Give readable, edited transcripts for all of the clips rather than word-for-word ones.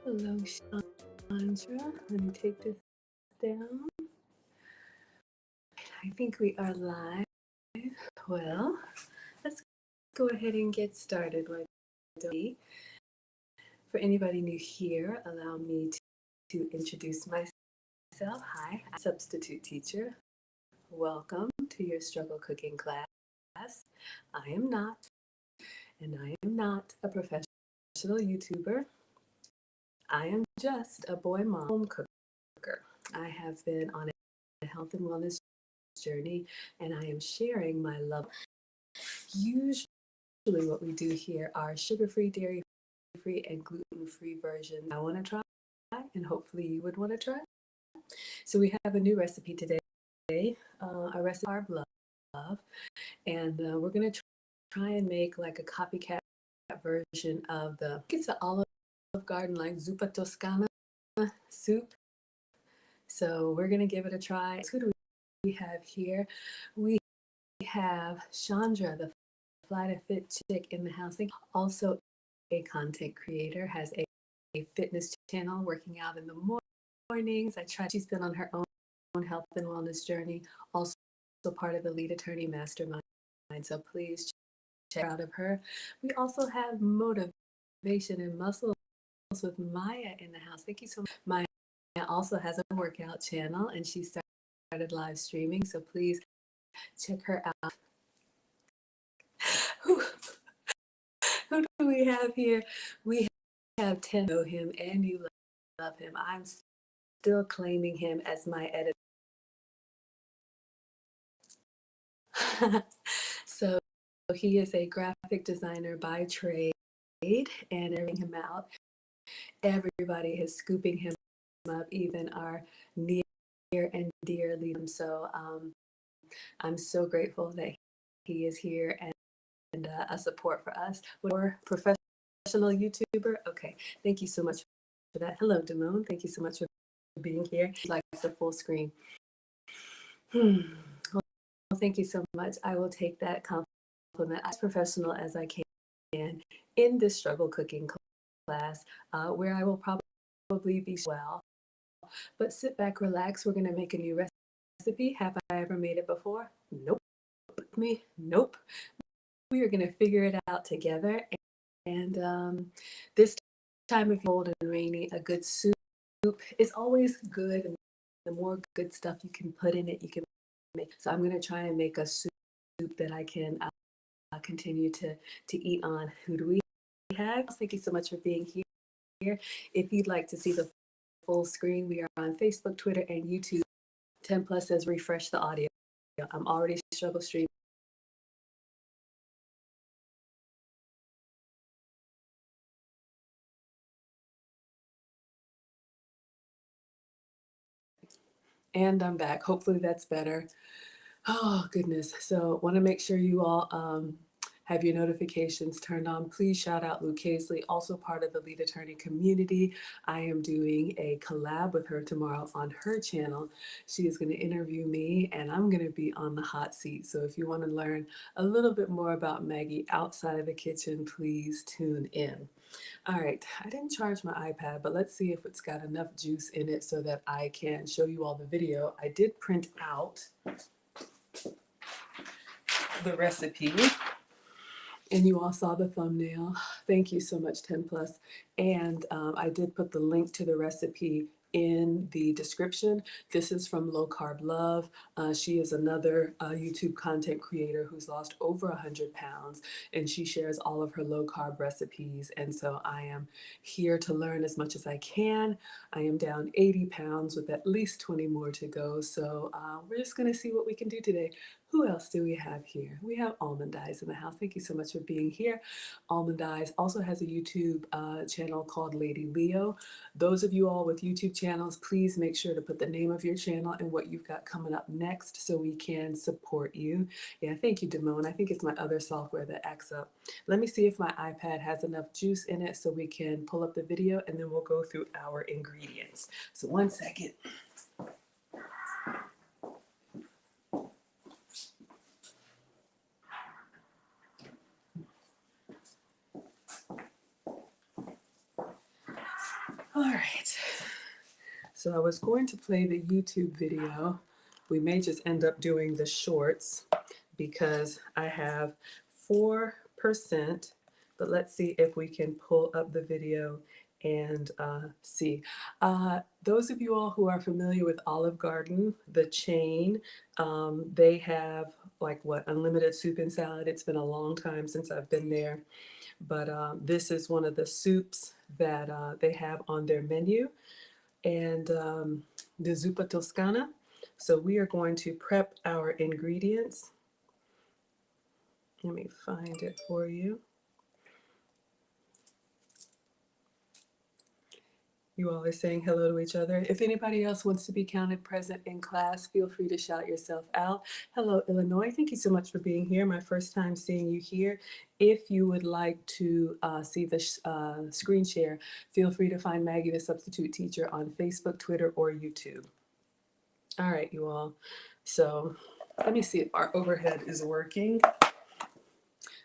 Hello, Chandra. Let me take this down. I think we are live. Well, let's go ahead and get started. For anybody new here, allow me to introduce myself. Hi, I'm a substitute teacher. Welcome to your struggle cooking class. I am not a professional YouTuber. I am just a boy mom home cooker. I have been on a health and wellness journey, and I am sharing my love. Usually what we do here are sugar-free, dairy-free, and gluten-free versions. I want to try, and hopefully you would want to try. So we have a new recipe today, a recipe carb love, and we're going to try and make like a copycat version of it's an Olive Garden like zuppa Toscana soup. So we're going to give it a try. Who do we have here? We have Chandra, the Fly to Fit chick in the house. Also a content creator, has a fitness channel, working out in the mornings. She's been on her own health and wellness journey, also part of the Lead Attorney Mastermind. So please check out of her. We also have Motivation and Muscles with Maya in the house. Thank you so much. Maya also has a workout channel, and she started live streaming, so please check her out. Who do we have here? We have Tim. Know him and you love him. I'm still claiming him as my editor. So he is a graphic designer by trade, and airing him out. Everybody is scooping him up, even our near and dear leader. So I'm so grateful that he is here and a support for us. We're professional YouTuber. Okay, thank you so much for that. Hello, Damone. Thank you so much for being here. Like the full screen. Well, thank you so much. I will take that compliment as professional as I can in this struggle cooking class, where I will probably be well. But sit back, relax. We're going to make a new recipe. Have I ever made it before? Nope. Nope. We are going to figure it out together. And this time of cold and rainy, a good soup is always good. And the more good stuff you can put in it, you can make. So I'm going to try and make a soup that I can continue to eat on. Who do we have? Thank you so much for being here. If you'd like to see the full screen, we are on Facebook, Twitter, and YouTube. 10 Plus says refresh the audio. I'm already struggle streaming. And I'm back. Hopefully that's better. Oh, goodness. So want to make sure you all have your notifications turned on. Please shout out Lou Casely, also part of the Lead Attorney community. I am doing a collab with her tomorrow on her channel. She is going to interview me, and I'm going to be on the hot seat. So if you want to learn a little bit more about Maggie outside of the kitchen, please tune in. All right, I didn't charge my iPad, but let's see if it's got enough juice in it so that I can show you all the video. I did print out the recipe, and you all saw the thumbnail. Thank you so much, 10 Plus. And I did put the link to the recipe in the description. This is from Low Carb Love. She is another YouTube content creator who's lost over 100 pounds, and she shares all of her low carb recipes. And so I am here to learn as much as I can. I am down 80 pounds with at least 20 more to go. So we're just going to see what we can do today. Who else do we have here? We have Almond Eyes in the house. Thank you so much for being here. Almond Eyes also has a YouTube channel called Lady Leo. Those of you all with YouTube channels, please make sure to put the name of your channel and what you've got coming up next so we can support you. Yeah, thank you, Damone. I think it's my other software that acts up. Let me see if my iPad has enough juice in it so we can pull up the video, and then we'll go through our ingredients. So one second. All right. So I was going to play the YouTube video. We may just end up doing the shorts because I have 4%, but let's see if we can pull up the video and see. Those of you all who are familiar with Olive Garden, the chain, they have like what, unlimited soup and salad. It's been a long time since I've been there, but this is one of the soups that they have on their menu, and the zuppa toscana. So we are going to prep our ingredients. Let me find it for you. You all are saying hello to each other. If anybody else wants to be counted present in class, feel free to shout yourself out. Hello, Illinois. Thank you so much for being here. My first time seeing you here. If you would like to see the screen share, feel free to find Maggie the Substitute Teacher on Facebook, Twitter, or YouTube. All right, you all. So let me see if our overhead is working.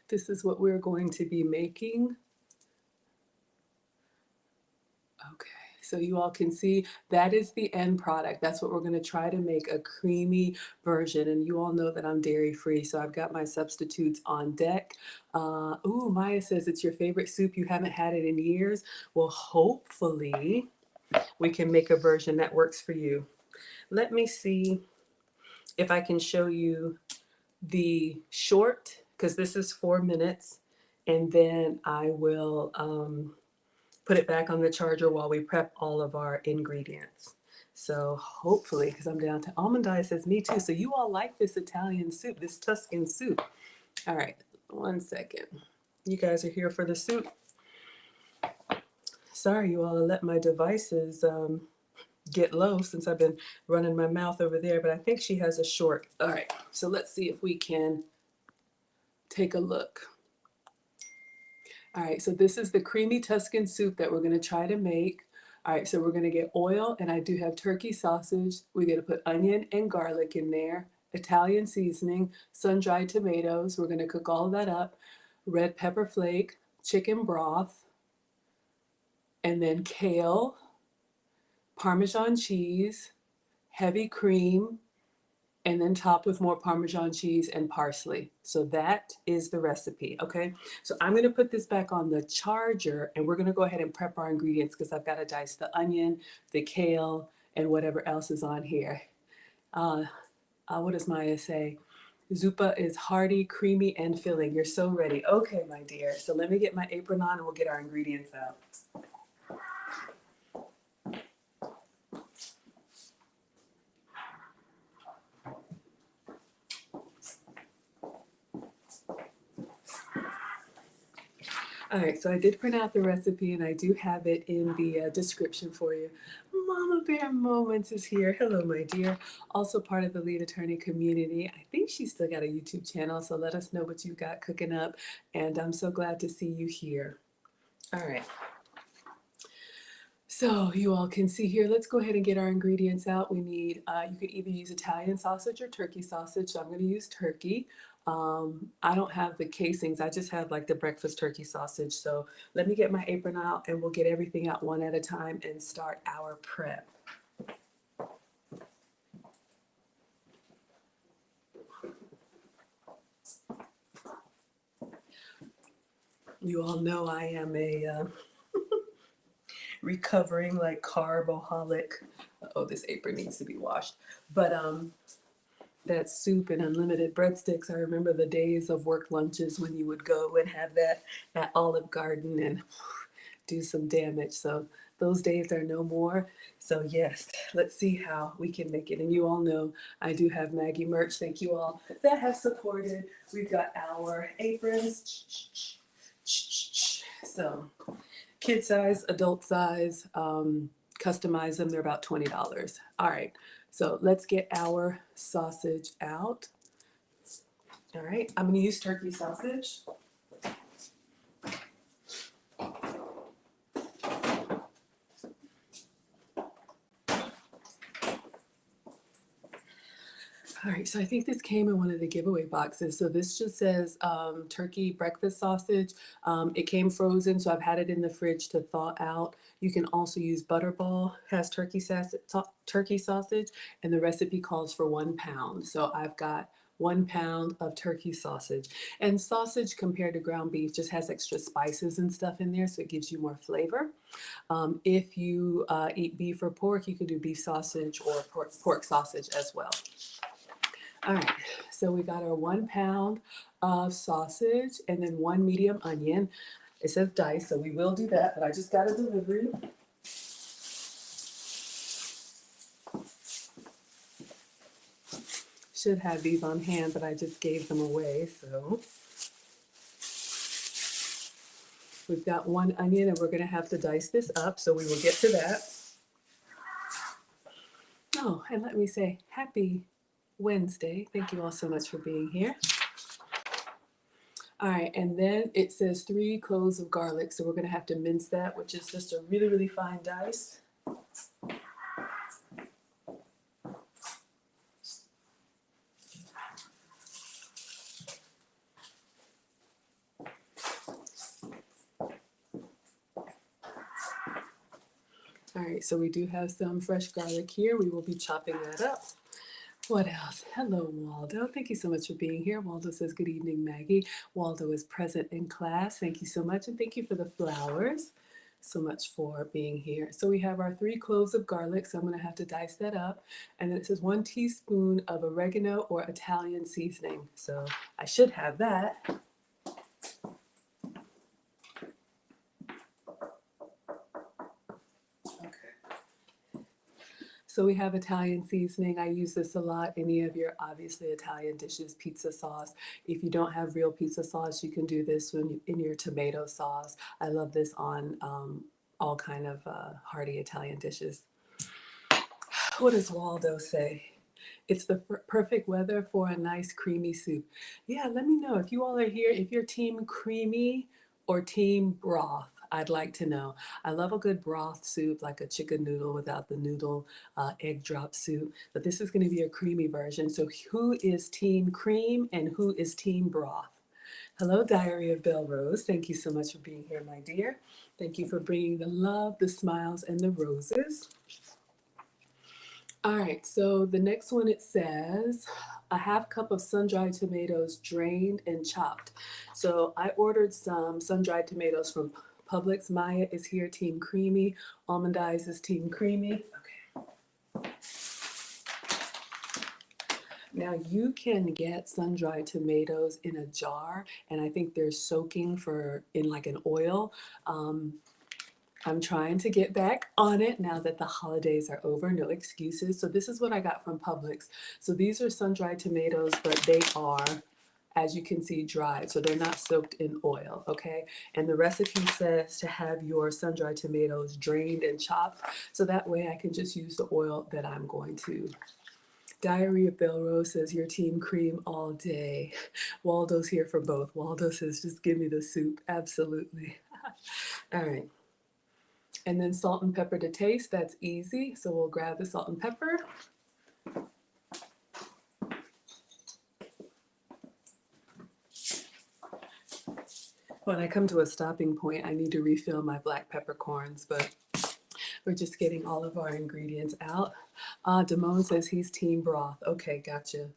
This is what we're going to be making. Okay, so you all can see that is the end product. That's what we're going to try to make, a creamy version. And you all know that I'm dairy free, so I've got my substitutes on deck. Ooh, Maya says it's your favorite soup. You haven't had it in years. Well, hopefully we can make a version that works for you. Let me see if I can show you the short, because this is 4 minutes, and then I will put it back on the charger while we prep all of our ingredients. So hopefully, because I'm down to almond eye says me too. So you all like this Italian soup, this Tuscan soup. All right, 1 second. You guys are here for the soup. Sorry, you all, I let my devices get low since I've been running my mouth over there, but I think she has a short. All right, so let's see if we can take a look. All right, so this is the creamy Tuscan soup that we're going to try to make. All right, so we're going to get oil, and I do have turkey sausage. We're going to put onion and garlic in there, Italian seasoning, sun-dried tomatoes. We're going to cook all of that up, red pepper flake, chicken broth, and then kale, Parmesan cheese, heavy cream, and then top with more Parmesan cheese and parsley. So that is the recipe, okay? So I'm gonna put this back on the charger, and we're gonna go ahead and prep our ingredients because I've gotta dice the onion, the kale, and whatever else is on here. What does Maya say? Zuppa is hearty, creamy, and filling. You're so ready. Okay, my dear. So let me get my apron on and we'll get our ingredients out. All right, so I did print out the recipe and I do have it in the description for you. Mama Bear Moments is here. Hello, my dear. Also part of the lead attorney community. I think she's still got a YouTube channel, so let us know what you got cooking up. And I'm so glad to see you here. All right. So you all can see here, let's go ahead and get our ingredients out. We need, you could either use Italian sausage or turkey sausage. So I'm going to use turkey. I don't have the casings. I just have like the breakfast turkey sausage. So let me get my apron out and we'll get everything out one at a time and start our prep. You all know I am a recovering like carboholic. Oh, this apron needs to be washed. But that soup and unlimited breadsticks. I remember the days of work lunches when you would go and have that at Olive Garden and do some damage. So those days are no more. So yes, let's see how we can make it. And you all know I do have Maggie merch. Thank you all that have supported. We've got our aprons. So kid size, adult size, customize them. They're about $20. All right. So let's get our sausage out. All right, I'm going to use turkey sausage. All right, so I think this came in one of the giveaway boxes. So this just says turkey breakfast sausage. It came frozen, so I've had it in the fridge to thaw out. You can also use Butterball, has turkey sausage, and the recipe calls for 1 pound. So I've got 1 pound of turkey sausage. And sausage compared to ground beef just has extra spices and stuff in there, so it gives you more flavor. If you eat beef or pork, you can do beef sausage or pork sausage as well. All right, so we got our 1 pound of sausage and then 1 medium onion. It says diced, so we will do that, but I just got a delivery. Should have these on hand, but I just gave them away, so. We've got 1 onion and we're gonna have to dice this up, so we will get to that. Oh, and let me say happy Wednesday. Thank you all so much for being here. All right, and then it says 3 cloves of garlic, so we're gonna have to mince that, which is just a really, really fine dice. All right, so we do have some fresh garlic here. We will be chopping that up. What else? Hello, Waldo. Thank you so much for being here. Waldo says, good evening, Maggie. Waldo is present in class. Thank you so much, and thank you for the flowers. So much for being here. So we have our 3 cloves of garlic, so I'm gonna have to dice that up. And then it says 1 teaspoon of oregano or Italian seasoning. So I should have that. So we have Italian seasoning. I use this a lot. Any of your obviously Italian dishes, pizza sauce. If you don't have real pizza sauce, you can do this in your tomato sauce. I love this on all kind of hearty Italian dishes. What does Waldo say? It's the perfect weather for a nice creamy soup. Yeah, let me know if you all are here, if you're team creamy or team broth. I'd like to know. I love a good broth soup, like a chicken noodle without the noodle, egg drop soup. But this is going to be a creamy version. So who is team cream and who is team broth? Hello, Diary of Belle Rose. Thank you so much for being here, my dear. Thank you for bringing the love, the smiles, and the roses. All right, so the next one, it says a half cup of sun-dried tomatoes drained and chopped. So I ordered some sun-dried tomatoes from Publix. Maya is here, team creamy. Almond Eyes is team creamy. Okay. Now you can get sun-dried tomatoes in a jar, and I think they're soaking in like an oil. I'm trying to get back on it now that the holidays are over, no excuses. So this is what I got from Publix. So these are sun-dried tomatoes, but they are, as you can see, dried. So they're not soaked in oil, okay? And the recipe says to have your sun-dried tomatoes drained and chopped. So that way I can just use the oil that I'm going to. Diary of Belle Rose says, your team cream all day. Waldo's here for both. Waldo says, just give me the soup. Absolutely. All right. And then salt and pepper to taste, that's easy. So we'll grab the salt and pepper. When I come to a stopping point, I need to refill my black peppercorns, but we're just getting all of our ingredients out. Damone says he's team broth. Okay, gotcha.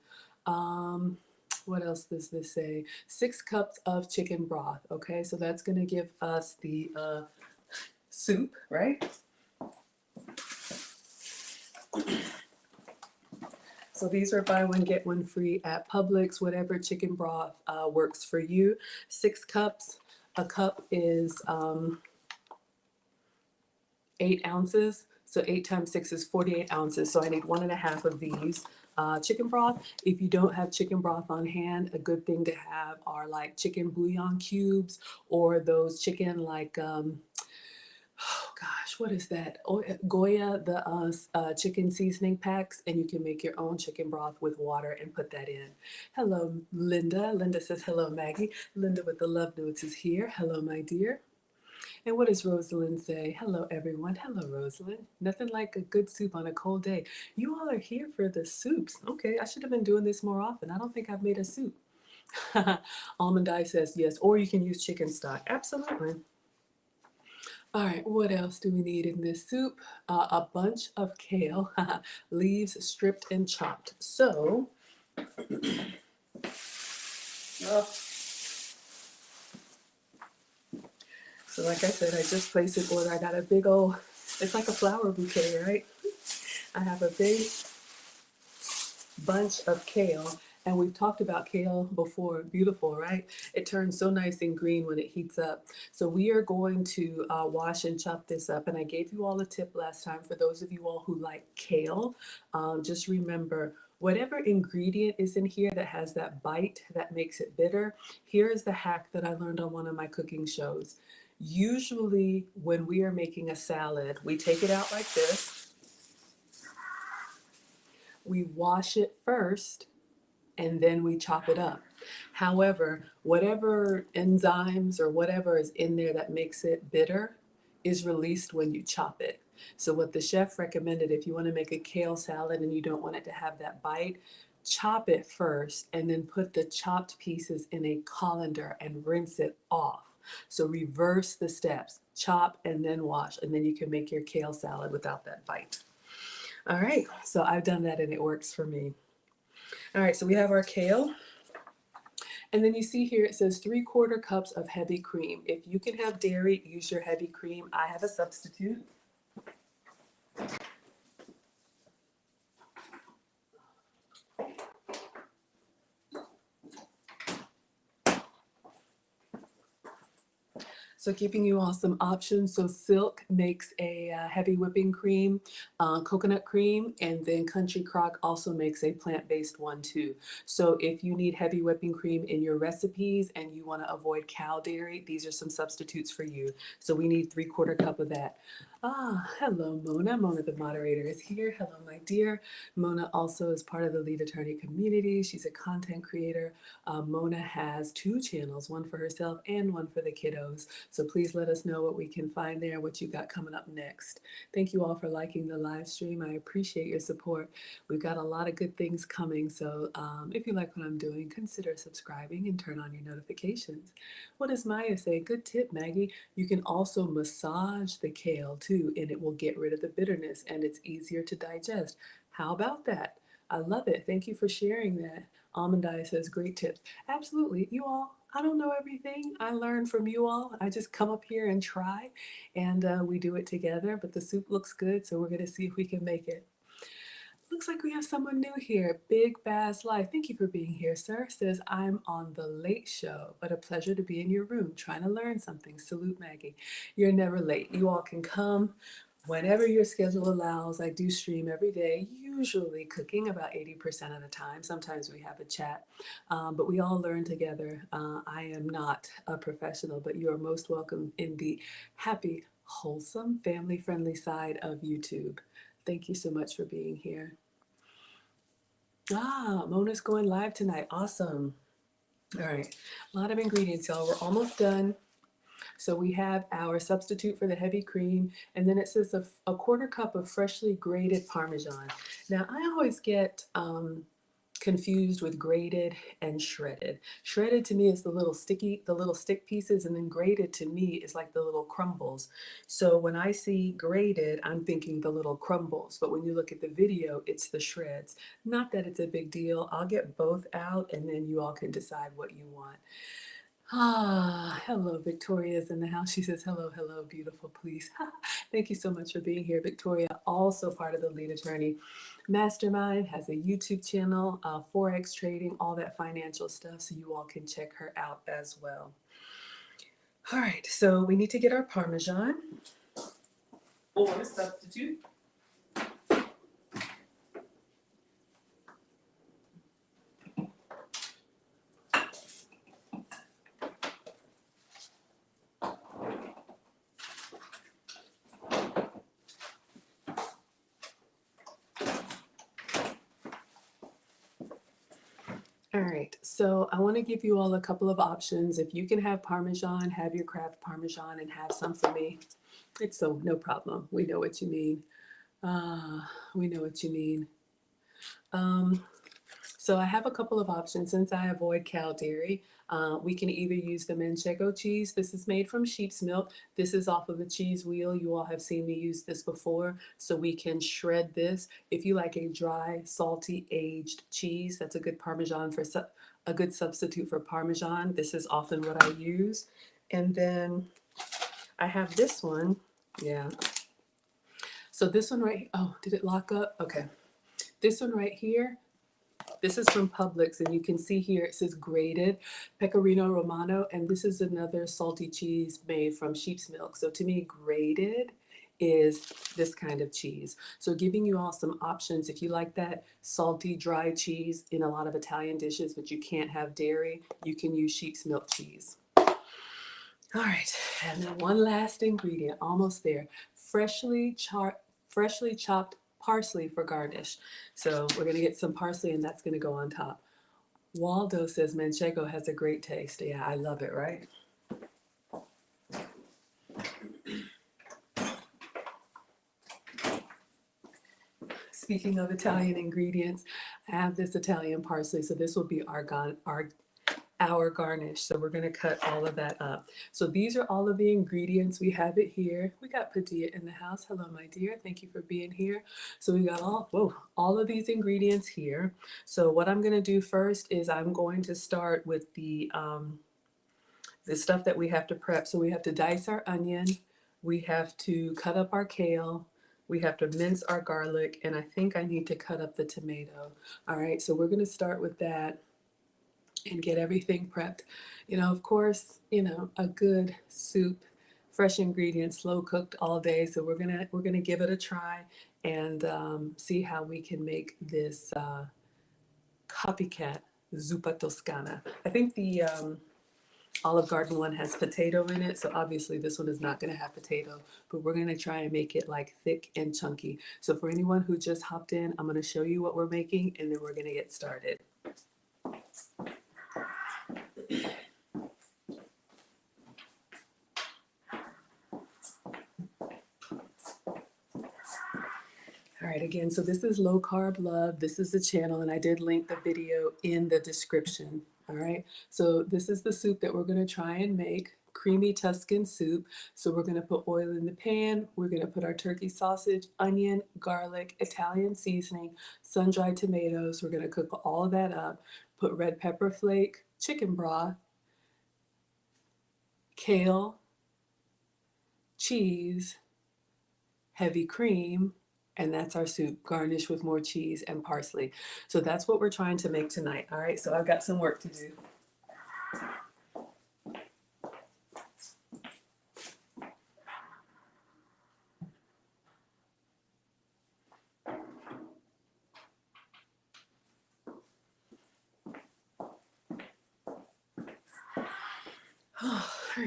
What else does this say? 6 cups of chicken broth. Okay, so that's gonna give us the soup, right? So these are buy one, get one free at Publix, whatever chicken broth works for you. 6 cups, a cup is 8 ounces. So 8 times 6 is 48 ounces. So I need 1.5 of these chicken broth. If you don't have chicken broth on hand, a good thing to have are like chicken bouillon cubes or those chicken like, oh gosh, what is that? Goya, the chicken seasoning packs, and you can make your own chicken broth with water and put that in. Hello, Linda. Linda says, hello, Maggie. Linda with the love notes is here. Hello, my dear. And what does Rosalind say? Hello, everyone. Hello, Rosalind. Nothing like a good soup on a cold day. You all are here for the soups. Okay, I should have been doing this more often. I don't think I've made a soup. Almond Eye says yes, or you can use chicken stock. Absolutely. All right, what else do we need in this soup? A bunch of kale, leaves stripped and chopped. Uh, so like I said, I just placed an order. I got a big old, it's like a flower bouquet, right? I have a big bunch of kale, and we've talked about kale before. Beautiful, right? It turns so nice and green when it heats up. So we are going to wash and chop this up, and I gave you all a tip last time for those of you all who like kale. Just remember, whatever ingredient is in here that has that bite that makes it bitter, here is the hack that I learned on one of my cooking shows. Usually when we are making a salad, we take it out like this, we wash it first, and then we chop it up. However, whatever enzymes or whatever is in there that makes it bitter is released when you chop it. So what the chef recommended, if you want to make a kale salad and you don't want it to have that bite, chop it first and then put the chopped pieces in a colander and rinse it off. So reverse the steps, chop and then wash, and then you can make your kale salad without that bite. All right, so I've done that and it works for me. All right, so we have our kale. And then you see here it says 3/4 cups of heavy cream. If you can have dairy, use your heavy cream. I have a substitute. So giving you all some options. So Silk makes a heavy whipping cream, coconut cream, and then Country Crock also makes a plant-based one too. So if you need heavy whipping cream in your recipes and you want to avoid cow dairy, these are some substitutes for you. So we need 3/4 cup of that. Hello Mona. Mona the moderator is here. Hello my dear. Mona also is part of the lead attorney community. She's a content creator. Mona has 2 channels, one for herself and one for the kiddos. So please let us know what we can find there, what you got coming up next. Thank you all for liking the live stream. I appreciate your support. We've got a lot of good things coming. So if you like what I'm doing, consider subscribing and turn on your notifications. What does Maya say? Good tip, Maggie. You can also massage the kale too, and it will get rid of the bitterness and it's easier to digest. How about that? I love it. Thank you for sharing that. Almond Eye says, great tips. Absolutely. You all, I don't know everything. I learn from you all. I just come up here and try, and we do it together. But the soup looks good, so we're going to see if we can make it. Looks like we have someone new here. Big Bass Life. Thank you for being here, sir. Says, I'm on the late show, but a pleasure to be in your room trying to learn something. Salute, Maggie. You're never late. You all can come whenever your schedule allows. I do stream every day, usually cooking about 80% of the time. Sometimes we have a chat, but we all learn together. I am not a professional, but you are most welcome in the happy, wholesome, family-friendly side of YouTube. Thank you so much for being here. Mona's going live tonight. Awesome. All right, a lot of ingredients, y'all. We're almost done. So we have our substitute for the heavy cream, and then it says a 1/4 cup of freshly grated Parmesan. Now, I always get confused with grated and shredded. Shredded to me is the little stick pieces, and then grated to me is like the little crumbles. So when I see grated, I'm thinking the little crumbles, but when you look at the video, it's the shreds. Not that it's a big deal. I'll get both out, and then you all can decide what you want. Hello, Victoria's in the house. She says, hello, hello, beautiful, please. Thank you so much for being here, Victoria. Also part of the lead attorney mastermind, has a YouTube channel, Forex trading, all that financial stuff. So you all can check her out as well. All right, so we need to get our Parmesan or substitute. All right, so I want to give you all a couple of options. If you can have Parmesan, have your Kraft Parmesan and have some for me. It's so no problem. We know what you mean. We know what you mean. So I have a couple of options since I avoid cow dairy. We can either use the Manchego cheese. This is made from sheep's milk. This is off of a cheese wheel. You all have seen me use this before. So we can shred this. If you like a dry, salty, aged cheese, that's a good Parmesan for a good substitute for Parmesan. This is often what I use. And then I have this one. Yeah. So this one right, oh, did it lock up? Okay. This one right here, this is from Publix, and you can see here it says grated Pecorino Romano, and this is another salty cheese made from sheep's milk. So to me, grated is this kind of cheese. So giving you all some options if you like that salty, dry cheese in a lot of Italian dishes, but you can't have dairy, you can use sheep's milk cheese. All right, and then one last ingredient, almost there. Freshly chopped parsley for garnish. So we're gonna get some parsley and that's gonna go on top. Waldo says Manchego has a great taste. Yeah, I love it, right? Speaking of Italian ingredients, I have this Italian parsley, so this will be our garnish. So we're going to cut all of that up. So these are all of the ingredients. We have it here. We got Padilla in the house. Hello, my dear. Thank you for being here. So we got all of these ingredients here. So what I'm going to do first is I'm going to start with the stuff that we have to prep. So we have to dice our onion. We have to cut up our kale. We have to mince our garlic. And I think I need to cut up the tomato. All right, so we're going to start with that and get everything prepped. You know, of course, you know, a good soup, fresh ingredients, slow cooked all day. So we're gonna give it a try and see how we can make this copycat zuppa toscana. I think the Olive Garden one has potato in it, so obviously this one is not going to have potato, but we're going to try and make it like thick and chunky. So for anyone who just hopped in, I'm going to show you what we're making and then we're going to get started. All right, again, so this is Low Carb Love. This is the channel, and I did link the video in the description. All right, so this is the soup that we're going to try and make, creamy Tuscan soup. So we're going to put oil in the pan. We're going to put our turkey sausage, onion, garlic, Italian seasoning, sun-dried tomatoes. We're going to cook all of that up, put red pepper flake, chicken broth, kale, cheese, heavy cream, and that's our soup, garnished with more cheese and parsley. So that's what we're trying to make tonight. All right, so I've got some work to do.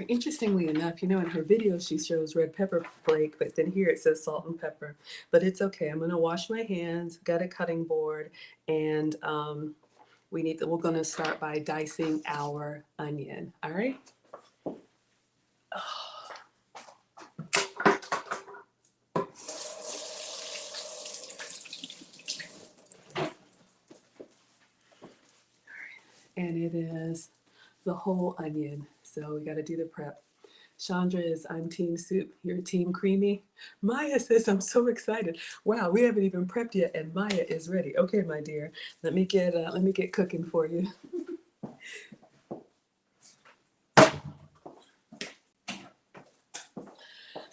Interestingly enough, you know, in her video she shows red pepper flake, but then here it says salt and pepper. But it's okay. I'm gonna wash my hands, got a cutting board, and we're gonna start by dicing our onion. All right. And it is the whole onion. So we got to do the prep. Chandra is, I'm team soup. You're team creamy. Maya says, I'm so excited. Wow, we haven't even prepped yet, and Maya is ready. Okay, my dear, let me get cooking for you.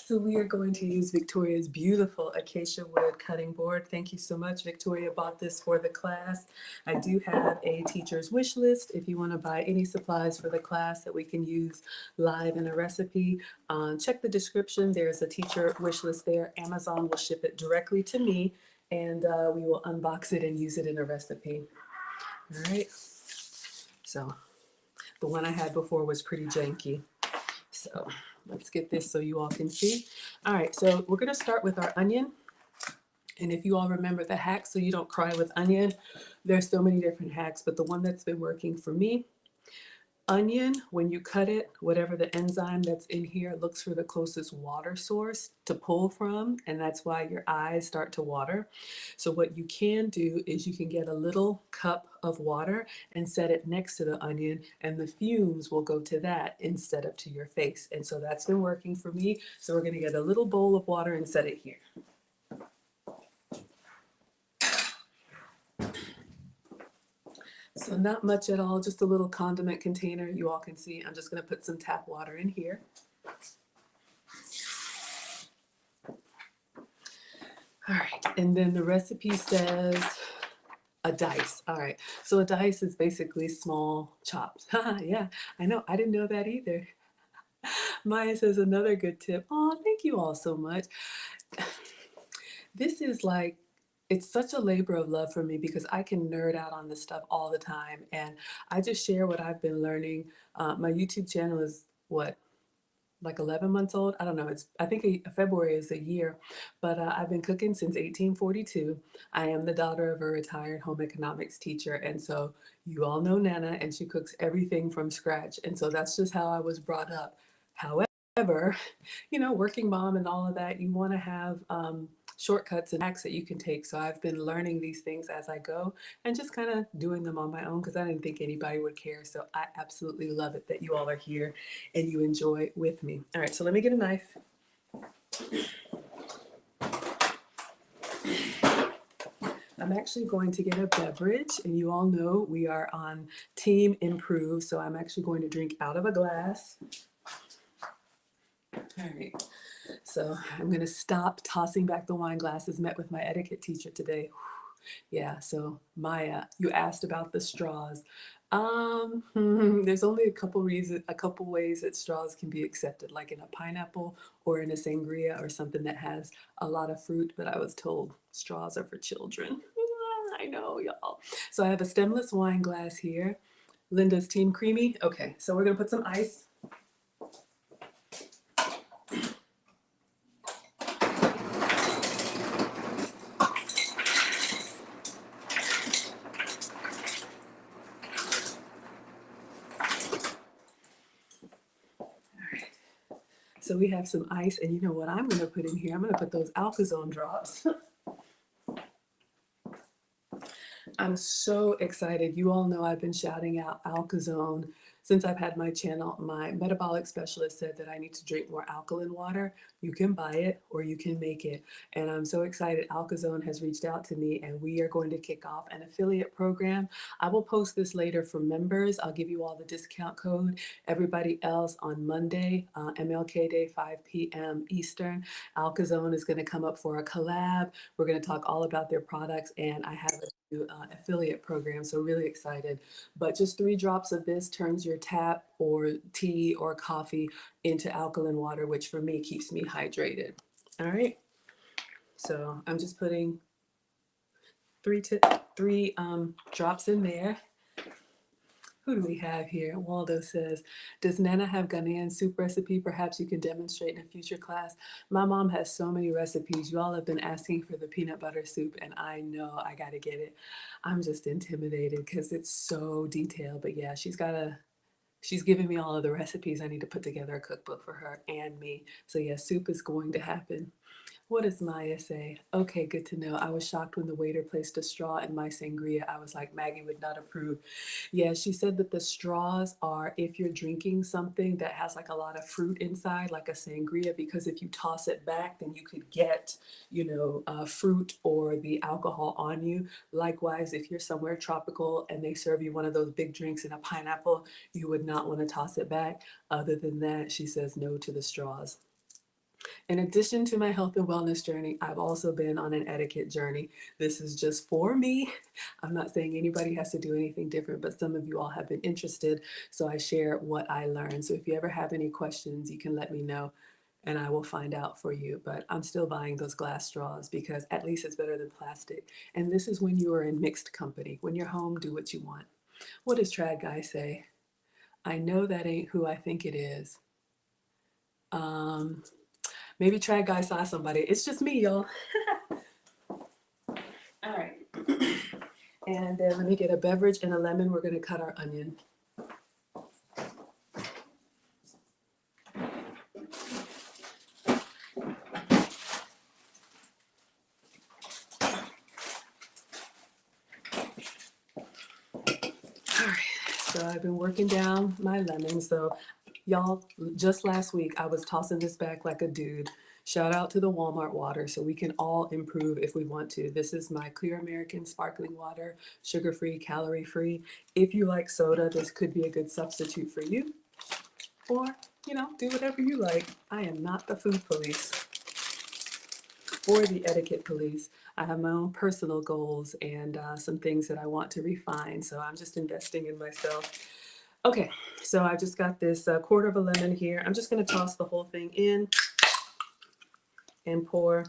So we are going to use Victoria's beautiful acacia wood cutting board. Thank you so much. Victoria bought this for the class. I do have a teacher's wish list if you want to buy any supplies for the class that we can use live in a recipe. Check the description. There's a teacher wish list there. Amazon will ship it directly to me, and we will unbox it and use it in a recipe. All right. So the one I had before was pretty janky. So let's get this so you all can see. All right, so we're gonna start with our onion. And if you all remember the hack so you don't cry with onion, there's so many different hacks, but the one that's been working for me, onion, when you cut it, whatever the enzyme that's in here looks for the closest water source to pull from, and that's why your eyes start to water. So what you can do is you can get a little cup of water and set it next to the onion, and the fumes will go to that instead of to your face. And so that's been working for me. So we're going to get a little bowl of water and set it here. So not much at all, just a little condiment container. You all can see I'm just going to put some tap water in here. All right, and then the recipe says a dice. All right, so a dice is basically small chops. Yeah, I know, I didn't know that either. Maya says another good tip. Oh, thank you all so much. This is like, it's such a labor of love for me because I can nerd out on this stuff all the time. And I just share what I've been learning. My YouTube channel is what, like 11 months old. I don't know. I think February is a year, but I've been cooking since 1842. I am the daughter of a retired home economics teacher. And so you all know Nana, and she cooks everything from scratch. And so that's just how I was brought up. However, you know, working mom and all of that, you want to have shortcuts and hacks that you can take. So I've been learning these things as I go and just kind of doing them on my own because I didn't think anybody would care. So I absolutely love it that you all are here and you enjoy with me. All right, so let me get a knife. I'm actually going to get a beverage, and you all know we are on Team Improve, so I'm actually going to drink out of a glass. All right. So I'm going to stop tossing back the wine glasses. Met with my etiquette teacher today. Yeah, so Maya, you asked about the straws. There's only a couple ways that straws can be accepted, like in a pineapple or in a sangria or something that has a lot of fruit, but I was told straws are for children. I know, y'all. So I have a stemless wine glass here. Linda's Team Creamy. Okay, so we're gonna put some ice. So we have some ice, and you know what I'm gonna put in here? I'm gonna put those Alkazone drops. I'm so excited. You all know I've been shouting out Alkazone since I've had my channel. My metabolic specialist said that I need to drink more alkaline water. You can buy it or you can make it. And I'm so excited. Alkazone has reached out to me and we are going to kick off an affiliate program. I will post this later for members. I'll give you all the discount code. Everybody else on Monday, MLK Day, 5 p.m. Eastern, Alkazone is going to come up for a collab. We're going to talk all about their products, and I have a affiliate program, so really excited. But just 3 drops of this turns your tap or tea or coffee into alkaline water, which for me keeps me hydrated. All right, so I'm just putting 3 drops in there. Who do we have here? Waldo says, does Nana have Ghanaian soup recipe? Perhaps you can demonstrate in a future class. My mom has so many recipes. You all have been asking for the peanut butter soup, and I know I got to get it. I'm just intimidated because it's so detailed. But yeah, she's giving me all of the recipes. I need to put together a cookbook for her and me. So yeah, soup is going to happen. What does Maya say? Okay, good to know. I was shocked when the waiter placed a straw in my sangria. I was like, Maggie would not approve. Yeah, she said that the straws are if you're drinking something that has like a lot of fruit inside, like a sangria, because if you toss it back, then you could get, fruit or the alcohol on you. Likewise, if you're somewhere tropical and they serve you one of those big drinks in a pineapple, you would not want to toss it back. Other than that, she says no to the straws. In addition to my health and wellness journey, I've also been on an etiquette journey. This is just for me. I'm not saying anybody has to do anything different, but some of you all have been interested, so I share what I learned. So if you ever have any questions, you can let me know and I will find out for you. But I'm still buying those glass straws because at least it's better than plastic. And this is when you are in mixed company. When you're home, do what you want. What does Trad Guy say? I know that ain't who I think it is. Maybe Trad Guy saw somebody. It's just me, y'all. All right. And then let me get a beverage and a lemon. We're going to cut our onion. All right. So I've been working down my lemon. So y'all, just last week, I was tossing this back like a dude. Shout out to the Walmart water so we can all improve if we want to. This is my Clear American sparkling water, sugar-free, calorie-free. If you like soda, this could be a good substitute for you. Or, do whatever you like. I am not the food police or the etiquette police. I have my own personal goals and some things that I want to refine. So I'm just investing in myself. Okay, so I just got this quarter of a lemon here. I'm just going to toss the whole thing in and pour.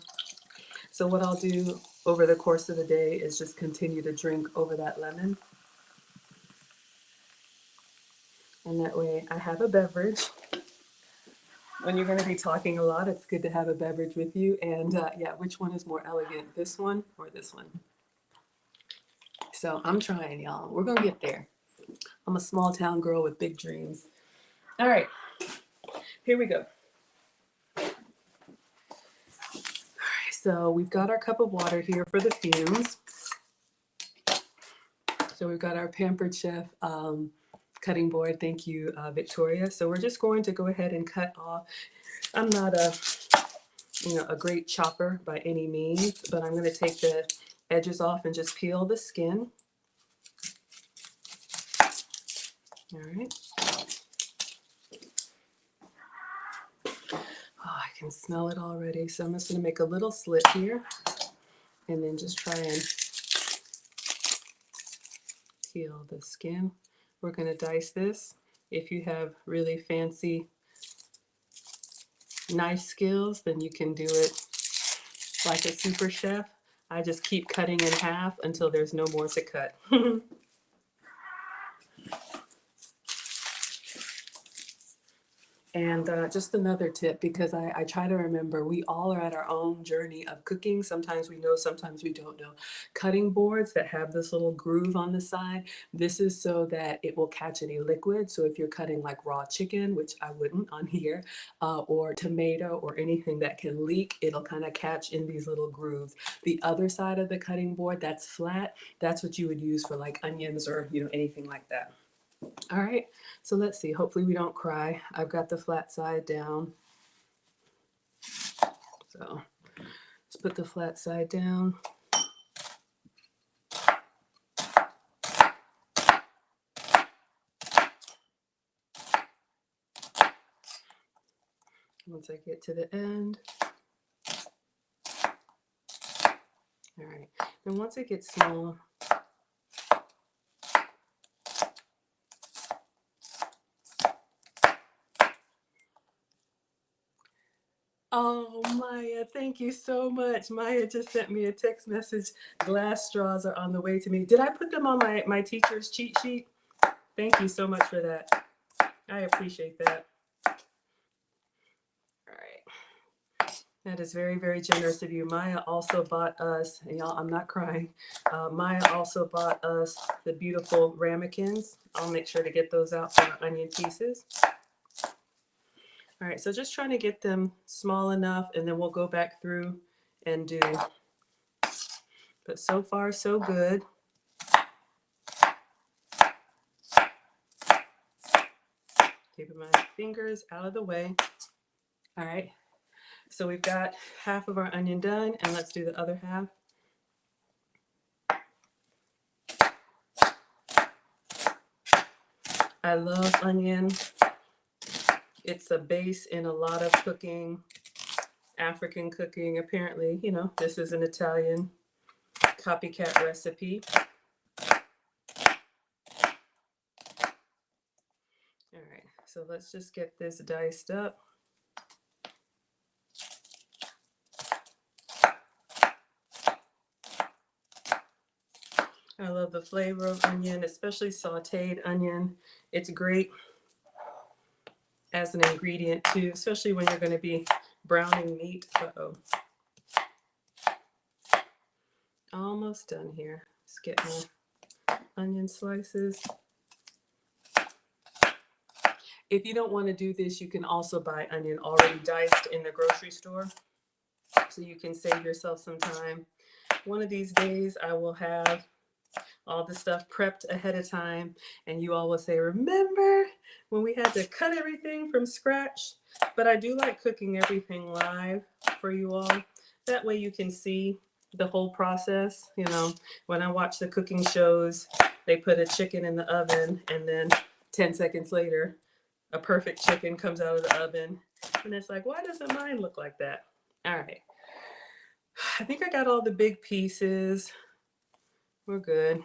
So what I'll do over the course of the day is just continue to drink over that lemon. And that way I have a beverage. When you're going to be talking a lot, it's good to have a beverage with you. And yeah, which one is more elegant, this one or this one? So I'm trying, y'all. We're going to get there. I'm a small town girl with big dreams. All right, here we go. So we've got our cup of water here for the fumes. So we've got our Pampered Chef cutting board. Thank you, Victoria. So we're just going to go ahead and cut off. I'm not a great chopper by any means, but I'm going to take the edges off and just peel the skin. All right. Oh, I can smell it already. So I'm just going to make a little slit here and then just try and peel the skin. We're going to dice this. If you have really fancy knife skills, then you can do it like a super chef. I just keep cutting in half until there's no more to cut. And just another tip, because I try to remember, we all are at our own journey of cooking. Sometimes we know, sometimes we don't know. Cutting boards that have this little groove on the side, this is so that it will catch any liquid. So if you're cutting like raw chicken, which I wouldn't on here, or tomato or anything that can leak, it'll kind of catch in these little grooves. The other side of the cutting board that's flat, that's what you would use for like onions or anything like that. All right, so let's see. Hopefully we don't cry. I've got the flat side down. So let's put the flat side down. Once I get to the end. All right, and once it gets small, oh, Maya, thank you so much. Maya just sent me a text message. Glass straws are on the way to me. Did I put them on my teacher's cheat sheet? Thank you so much for that. I appreciate that. All right. That is very, very generous of you. Maya also bought us, and y'all, I'm not crying. Maya also bought us the beautiful ramekins. I'll make sure to get those out for our onion pieces. All right, so just trying to get them small enough, and then we'll go back through and do. But so far, so good. Keeping my fingers out of the way. All right, so we've got half of our onion done, and let's do the other half. I love onion. It's a base in a lot of cooking, African cooking. Apparently, this is an Italian copycat recipe. All right, so let's just get this diced up. I love the flavor of onion, especially sauteed onion. It's great as an ingredient too, especially when you're going to be browning meat. Uh-oh. Almost done here. Let's get my onion slices. If you don't want to do this, you can also buy onion already diced in the grocery store, so you can save yourself some time. One of these days I will have all the stuff prepped ahead of time, and you all will say, remember when we had to cut everything from scratch? But I do like cooking everything live for you all. That way you can see the whole process. You know, when I watch the cooking shows, they put a chicken in the oven, and then 10 seconds later, a perfect chicken comes out of the oven. And it's like, why doesn't mine look like that? All right. I think I got all the big pieces. We're good.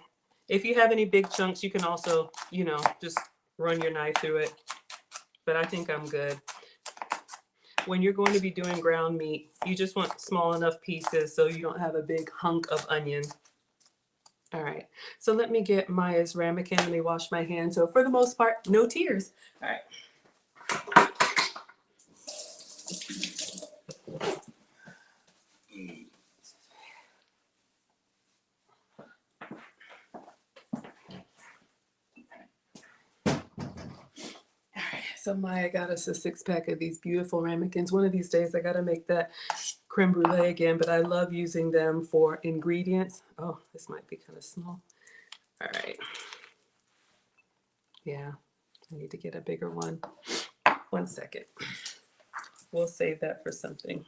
If you have any big chunks, you can also, you know, just run your knife through it. But I think I'm good. When you're going to be doing ground meat, you just want small enough pieces so you don't have a big hunk of onion. All right, so let me get Maya's ramekin. Let me wash my hands. So for the most part, no tears. All right. So Maya got us a 6-pack of these beautiful ramekins. One of these days I gotta make that creme brulee again, but I love using them for ingredients. Oh, this might be kind of small. All right. Yeah, I need to get a bigger one. 1 second. We'll save that for something.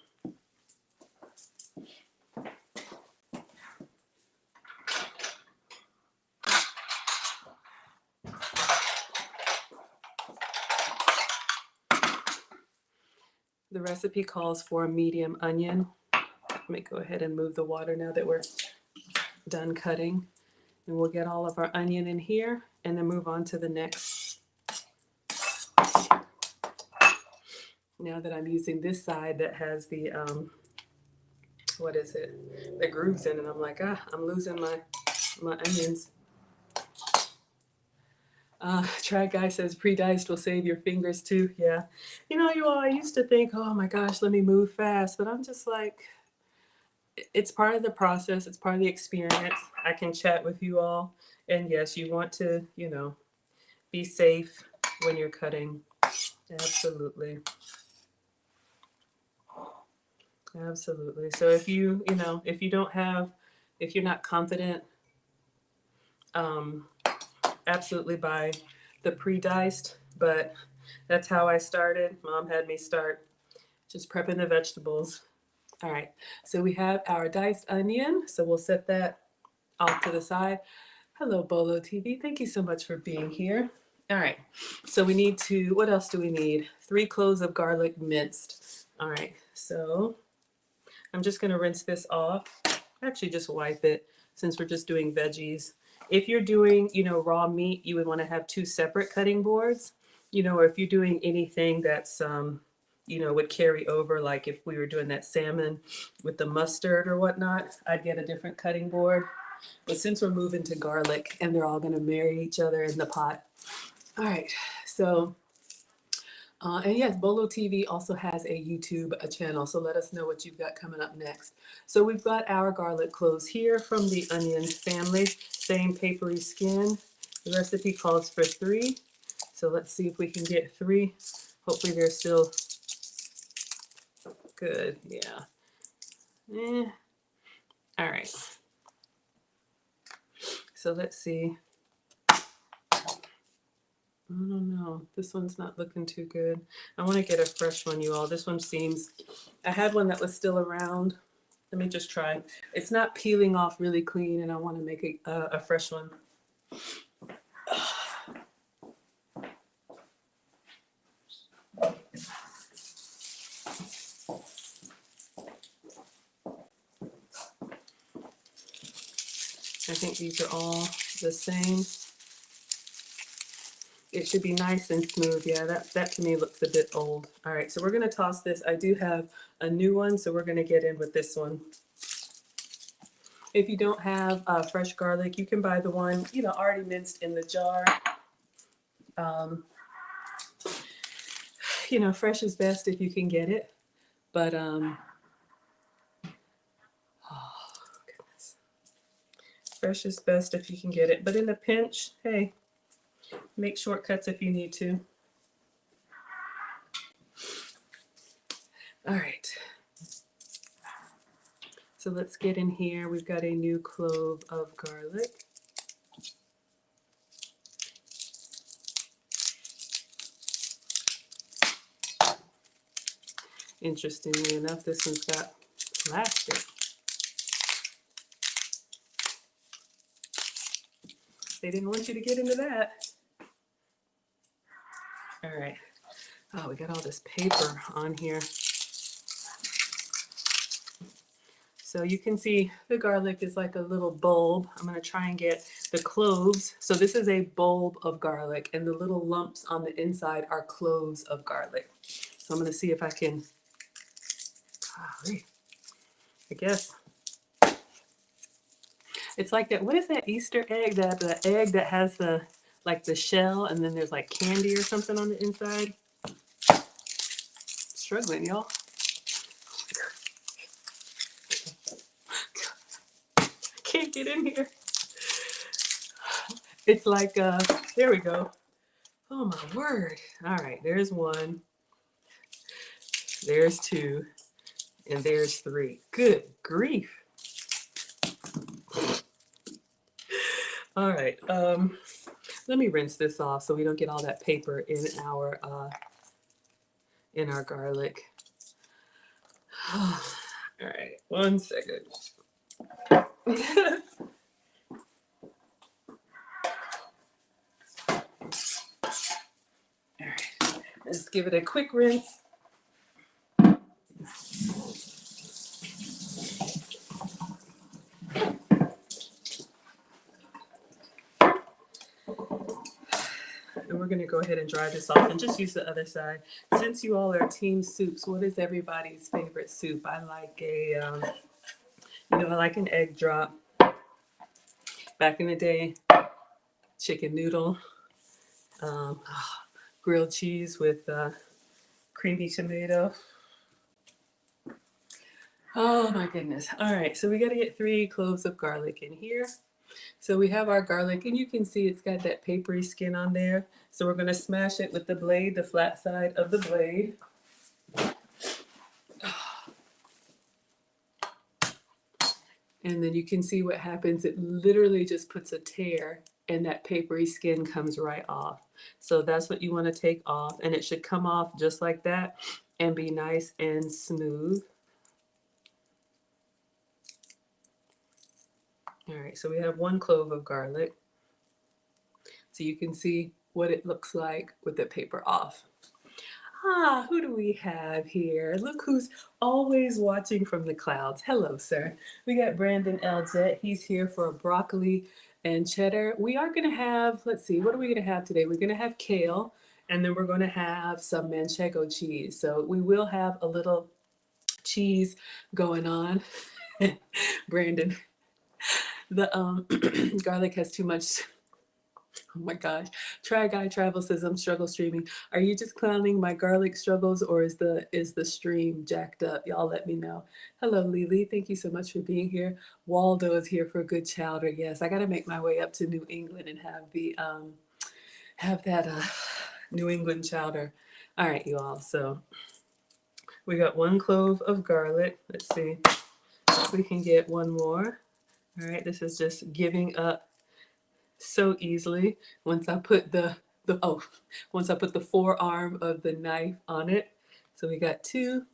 The recipe calls for a medium onion. Let me go ahead and move the water now that we're done cutting. And we'll get all of our onion in here and then move on to the next. Now that I'm using this side that has the, what is it? The grooves in it, I'm like, I'm losing my onions. Try Guy says pre-diced will save your fingers too. Yeah. You know, you all, I used to think, oh my gosh, let me move fast. But I'm just like, it's part of the process. It's part of the experience. I can chat with you all. And yes, you want to, you know, be safe when you're cutting. Absolutely. Absolutely. So if you, you know, if you don't have, if you're not confident, absolutely buy the pre-diced, but that's how I started. Mom had me start just prepping the vegetables. All right, so we have our diced onion, so we'll set that off to the side. Hello, Bolo TV. Thank you so much for being here. All right, so we need to, what else do we need? 3 cloves of garlic minced. All right, so I'm just gonna rinse this off. Actually, just wipe it since we're just doing veggies. If you're doing, you know, raw meat, you would want to have 2 separate cutting boards. You know, or if you're doing anything that's, you know, would carry over, like if we were doing that salmon with the mustard or whatnot, I'd get a different cutting board. But since we're moving to garlic and they're all going to marry each other in the pot. All right, so and yes, Bolo TV also has a YouTube channel, so let us know what you've got coming up next. So we've got our garlic cloves here from the onion family, same papery skin. The recipe calls for 3, so let's see if we can get 3. Hopefully they're still good, yeah. All right, so let's see. I don't know. This one's not looking too good. I want to get a fresh one, you all. This one seems, I had one that was still around. Let me just try. It's not peeling off really clean, and I want to make a fresh one. I think these are all the same. It should be nice and smooth. Yeah, that to me looks a bit old. All right, so we're going to toss this. I do have a new one, so we're going to get in with this one. If you don't have fresh garlic, you can buy the one, you know, already minced in the jar. You know, fresh is best if you can get it. But, oh, goodness. Fresh is best if you can get it. But in a pinch, hey, make shortcuts if you need to. All right. So let's get in here. We've got a new clove of garlic. Interestingly enough, this one's got plastic. They didn't want you to get into that. All right. Oh, we got all this paper on here. So you can see the garlic is like a little bulb. I'm going to try and get the cloves. So this is a bulb of garlic, and the little lumps on the inside are cloves of garlic. So I'm going to see if I can, I guess. It's like that, what is that Easter egg? The egg that has the, like the shell, and then there's like candy or something on the inside. Struggling, y'all. Can't get in here. It's like, there we go. Oh my word. All right, there's one. There's two. And there's three. Good grief. All right, let me rinse this off so we don't get all that paper in our garlic. All right, 1 second. All right, let's give it a quick rinse. And we're gonna go ahead and dry this off and just use the other side. Since you all are team soups, what is everybody's favorite soup? I like a, I like an egg drop. Back in the day, chicken noodle, grilled cheese with creamy tomato. Oh my goodness. All right, so we got to get 3 cloves of garlic in here. So we have our garlic, and you can see it's got that papery skin on there. So we're going to smash it with the blade, the flat side of the blade. And then you can see what happens. It literally just puts a tear, and that papery skin comes right off. So that's what you want to take off, and it should come off just like that and be nice and smooth. All right, so we have 1 clove of garlic. So you can see what it looks like with the paper off. Who do we have here? Look who's always watching from the clouds. Hello, sir. We got Brandon Eljet. He's here for broccoli and cheddar. We are going to have, let's see, what are we going to have today? We're going to have kale, and then we're going to have some manchego cheese. So we will have a little cheese going on. Brandon, the garlic has too much. Oh my gosh. Try Guy Travel says I'm struggle streaming. Are you just clowning my garlic struggles, or is the stream jacked up? Y'all let me know. Hello, Lily. Thank you so much for being here. Waldo is here for a good chowder. Yes, I gotta make my way up to New England and have that New England chowder. All right, you all. So we got 1 clove of garlic. Let's see if we can get 1 more. All right, this is just giving up so easily once I put the forearm of the knife on it. So we got 2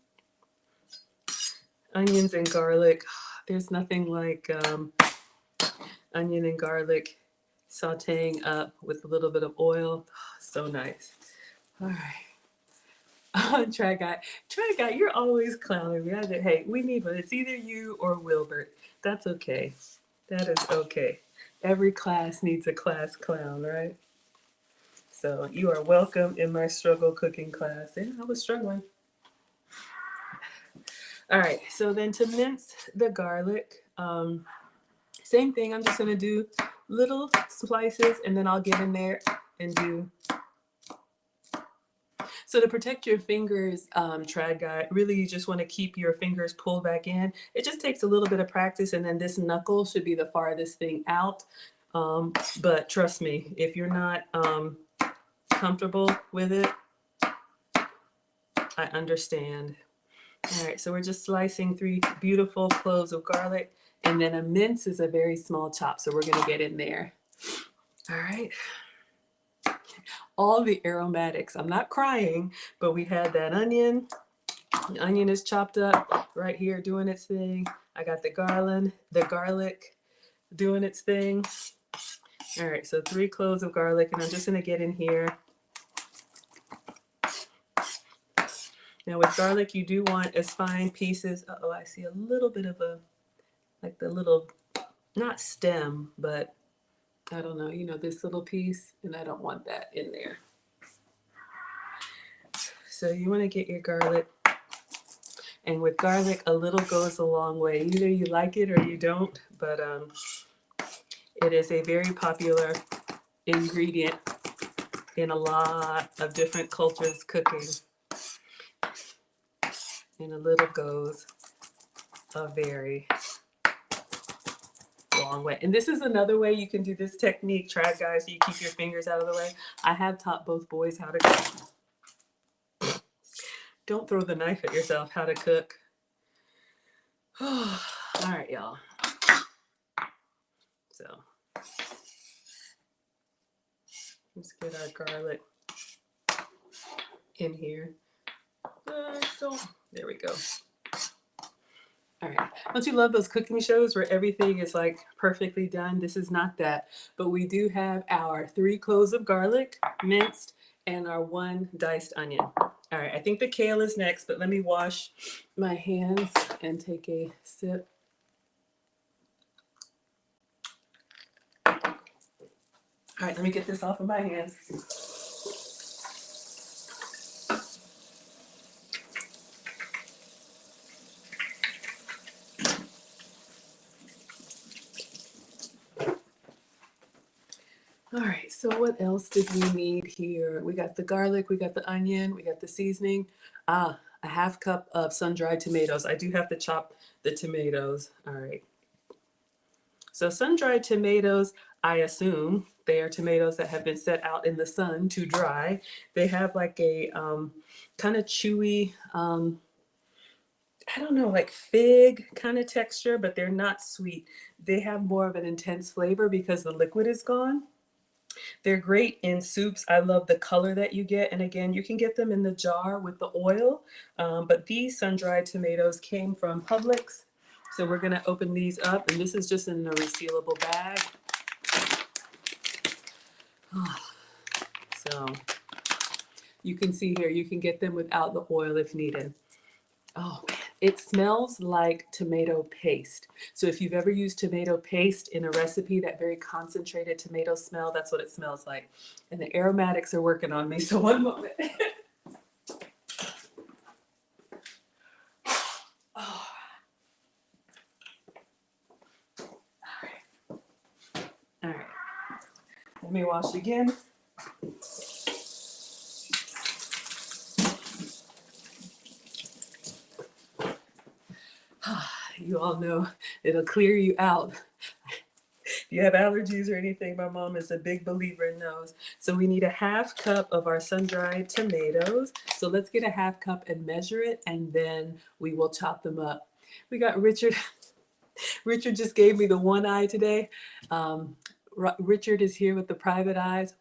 onions and garlic. There's nothing like onion and garlic sauteing up with a little bit of oil. So nice. All right. Try guy, you're always clowning me. Hey, we need one. It's either you or Wilbert. That's okay. That is okay. Every class needs a class clown, right? So you are welcome in my struggle cooking class. And I was struggling. All right, so then to mince the garlic, same thing. I'm just gonna do little slices, and then I'll get in there and do So to protect your fingers, trad guy, really you just want to keep your fingers pulled back in. It just takes a little bit of practice, and then this knuckle should be the farthest thing out. But trust me, if you're not comfortable with it, I understand. All right, so we're just slicing 3 beautiful cloves of garlic, and then a mince is a very small chop, so we're gonna get in there. All right. All the aromatics. I'm not crying, but we had that onion. The onion is chopped up right here doing its thing. I got the garlic doing its thing. All right, so 3 cloves of garlic, and I'm just gonna get in here. Now with garlic, you do want as fine pieces. Uh-oh, I see a little bit of like the little, not stem, but I don't know, this little piece, and I don't want that in there. So you want to get your garlic, and with garlic, a little goes a long way. Either you like it or you don't, but it is a very popular ingredient in a lot of different cultures' cooking. And a little goes a very long way. And this is another way you can do this technique, trad guys, so you keep your fingers out of the way. I have taught both boys how to cook. Don't throw the knife at yourself, how to cook. All right, y'all. So let's get our garlic in here. There we go. All right. Don't you love those cooking shows where everything is like perfectly done? This is not that, but we do have our 3 cloves of garlic minced and our 1 diced onion. All right, I think the kale is next, but let me wash my hands and take a sip. All right, let me get this off of my hands. All right, so what else did we need here? We got the garlic, we got the onion, we got the seasoning. A half cup of sun-dried tomatoes. I do have to chop the tomatoes. All right. So sun-dried tomatoes, I assume they are tomatoes that have been set out in the sun to dry. They have like a kind of chewy, I don't know, like fig kind of texture, but they're not sweet. They have more of an intense flavor because the liquid is gone. They're great in soups. I love the color that you get. And again, you can get them in the jar with the oil. But these sun-dried tomatoes came from Publix. So we're going to open these up. And this is just in a resealable bag. So you can see here, you can get them without the oil if needed. Oh, man. It smells like tomato paste. So if you've ever used tomato paste in a recipe, that very concentrated tomato smell, that's what it smells like. And the aromatics are working on me, so one moment. Oh. All right. Let me wash again. You all know it'll clear you out. If you have allergies or anything, my mom is a big believer in those. So we need a half cup of our sun-dried tomatoes. So let's get a half cup and measure it, and then we will chop them up. We got Richard. Richard just gave me the one eye today. Richard is here with the private eyes,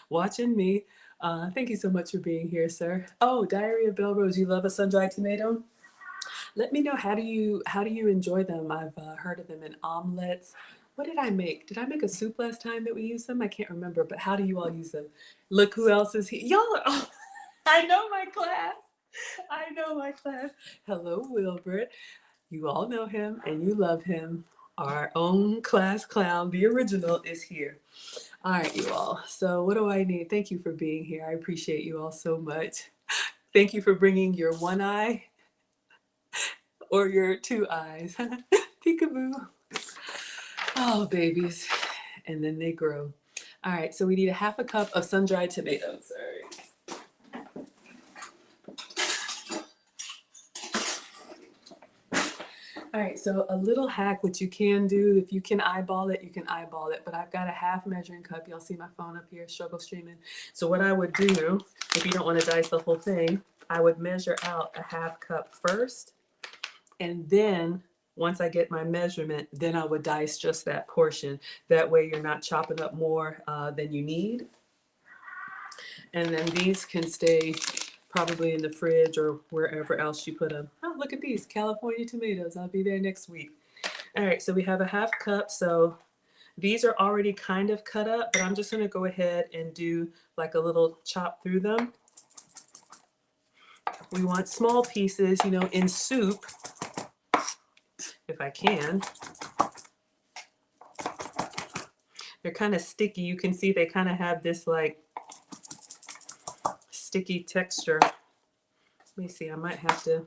watching me. Thank you so much for being here, sir. Oh, Diary of Belle Rose, you love a sun-dried tomato? Let me know, how do you enjoy them? I've heard of them in omelets. What did I make? Did I make a soup last time that we used them? I can't remember, but how do you all use them? Look who else is here. Y'all, oh, I know my class. I know my class. Hello, Wilbert. You all know him and you love him. Our own class clown, the original, is here. All right, you all. So what do I need? Thank you for being here. I appreciate you all so much. Thank you for bringing your one eye or your 2 eyes. Peekaboo. Oh, babies. And then they grow. All right, so we need a half a cup of sun-dried tomatoes. All right. All right, so a little hack, which you can do, if you can eyeball it, you can eyeball it, but I've got a half measuring cup. Y'all see my phone up here, struggle streaming. So what I would do, if you don't want to dice the whole thing, I would measure out a half cup first, and then once I get my measurement, then I would dice just that portion. That way you're not chopping up more than you need. And then these can stay probably in the fridge or wherever else you put them. Oh, look at these California tomatoes. I'll be there next week. All right, so we have a half cup. So these are already kind of cut up, but I'm just going to go ahead and do like a little chop through them. We want small pieces, you know, in soup, if I can. They're kind of sticky. You can see they kind of have this like sticky texture. Let me see, I might have to.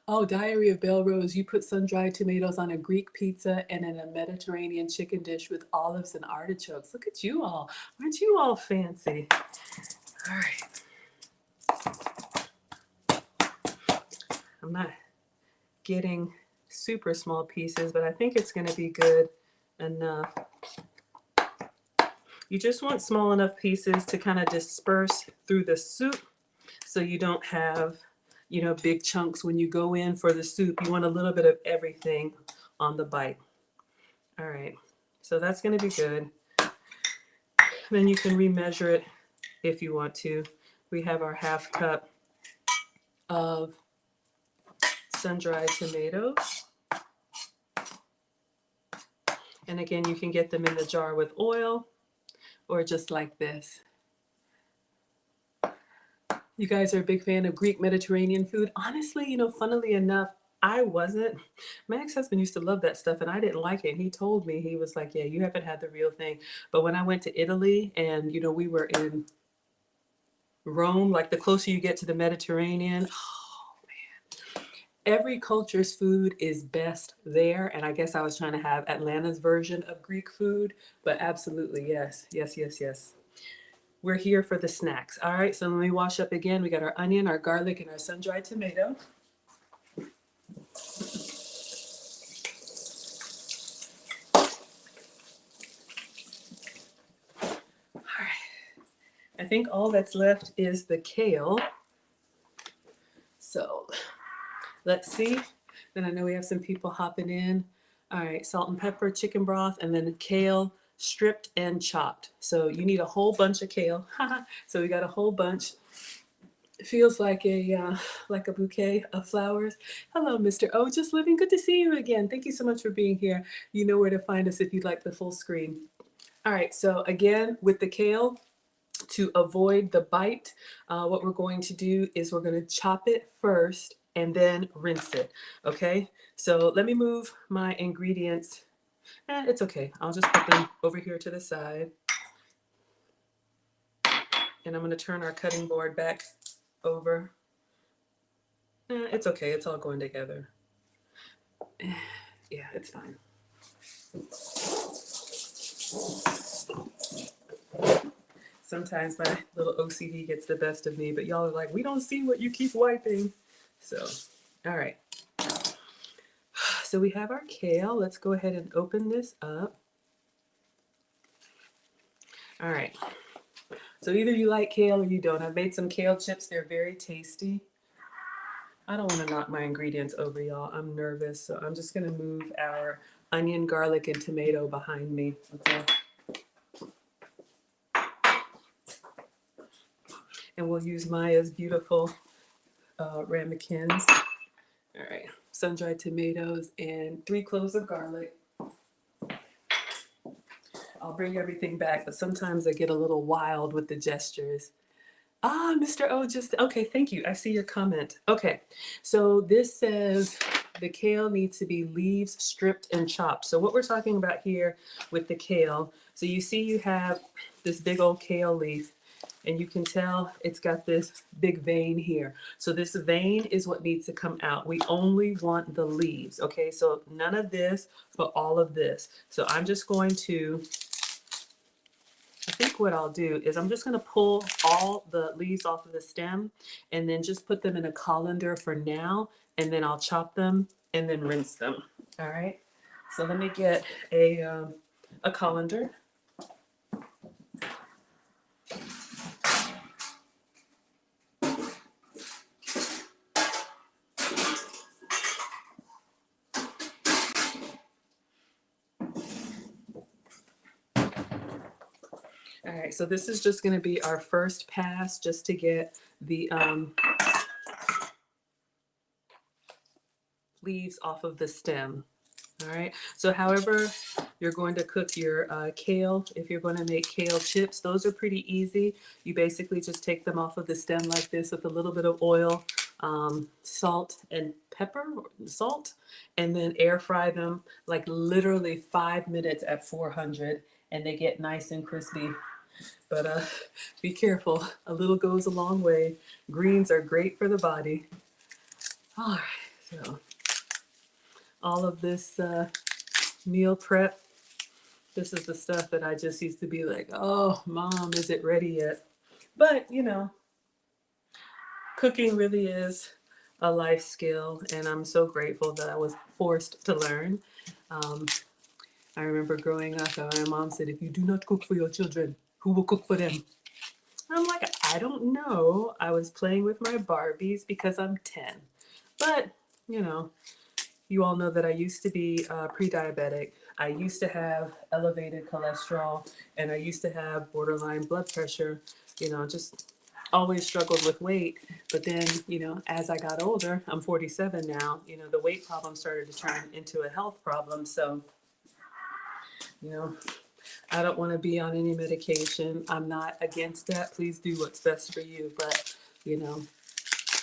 Oh, Diary of Belle Rose, you put sun-dried tomatoes on a Greek pizza and in a Mediterranean chicken dish with olives and artichokes. Look at you all. Aren't you all fancy? All right. I'm not getting super small pieces, but I think it's going to be good enough. You just want small enough pieces to kind of disperse through the soup so you don't have, you know, big chunks when you go in for the soup. You want a little bit of everything on the bite. All right, so that's going to be good. Then you can remeasure it if you want to. We have our half cup of sun-dried tomatoes. And again, you can get them in the jar with oil or just like this. You guys are a big fan of Greek Mediterranean food. Honestly, you know, funnily enough, I wasn't. My ex-husband used to love that stuff and I didn't like it. He told me, he was like, yeah, you haven't had the real thing. But when I went to Italy and, you know, we were in Rome, like the closer you get to the Mediterranean, oh man, every culture's food is best there. And I guess I was trying to have Atlanta's version of Greek food, but absolutely, yes, yes, yes, yes. We're here for the snacks. All right, so let me wash up again. We got our onion, our garlic, and our sun-dried tomato. All right, I think all that's left is the kale. So let's see. Then I know we have some people hopping in. All right, salt and pepper, chicken broth, and then kale stripped and chopped. So you need a whole bunch of kale. So we got a whole bunch. It feels like a bouquet of flowers. Hello, Mr. O, just living. Good to see you again. Thank you so much for being here. You know where to find us if you'd like the full screen. All right, so again, with the kale, to avoid the bite, what we're going to do is we're going to chop it first and then rinse it. Okay, so let me move my ingredients. It's okay. I'll just put them over here to the side. And I'm going to turn our cutting board back over. It's okay. It's all going together. Yeah, it's fine. Sometimes my little OCD gets the best of me, but y'all are like, we don't see what you keep wiping. So, all right. So we have our kale. Let's go ahead and open this up. All right. So either you like kale or you don't. I've made some kale chips. They're very tasty. I don't want to knock my ingredients over, y'all. I'm nervous. So I'm just going to move our onion, garlic, and tomato behind me. Okay. And we'll use Maya's beautiful ramekins. All right. Sun-dried tomatoes and 3 cloves of garlic. I'll bring everything back, but sometimes I get a little wild with the gestures. Ah, Mr. O, just, okay, thank you. I see your comment. Okay, so this says the kale needs to be leaves stripped and chopped. So what we're talking about here with the kale, so you see you have this big old kale leaf, and you can tell it's got this big vein here. So this vein is what needs to come out. We only want the leaves, okay? So none of this, but all of this. So I'm just going to I think what I'll do is I'm just going to pull all the leaves off of the stem and then just put them in a colander for now, and then I'll chop them and then rinse them. All right. So let me get a colander. All right, so this is just going to be our first pass just to get the leaves off of the stem. All right, so however you're going to cook your kale, if you're going to make kale chips, those are pretty easy. You basically just take them off of the stem like this with a little bit of oil, salt and pepper, salt, and then air fry them like literally 5 minutes at 400, and they get nice and crispy. But be careful, a little goes a long way. Greens are great for the body. All right, so all of this meal prep, this is the stuff that I just used to be like, oh, Mom, is it ready yet? But, you know, cooking really is a life skill, and I'm so grateful that I was forced to learn. I remember growing up, my mom said, if you do not cook for your children, who will cook for them? I'm like, I don't know. I was playing with my Barbies because I'm 10. But, you know, you all know that I used to be pre-diabetic. I used to have elevated cholesterol, and I used to have borderline blood pressure. You know, just always struggled with weight. But then, you know, as I got older, I'm 47 now, you know, the weight problem started to turn into a health problem. So, you know, I don't want to be on any medication. I'm not against that. Please do what's best for you. But, you know,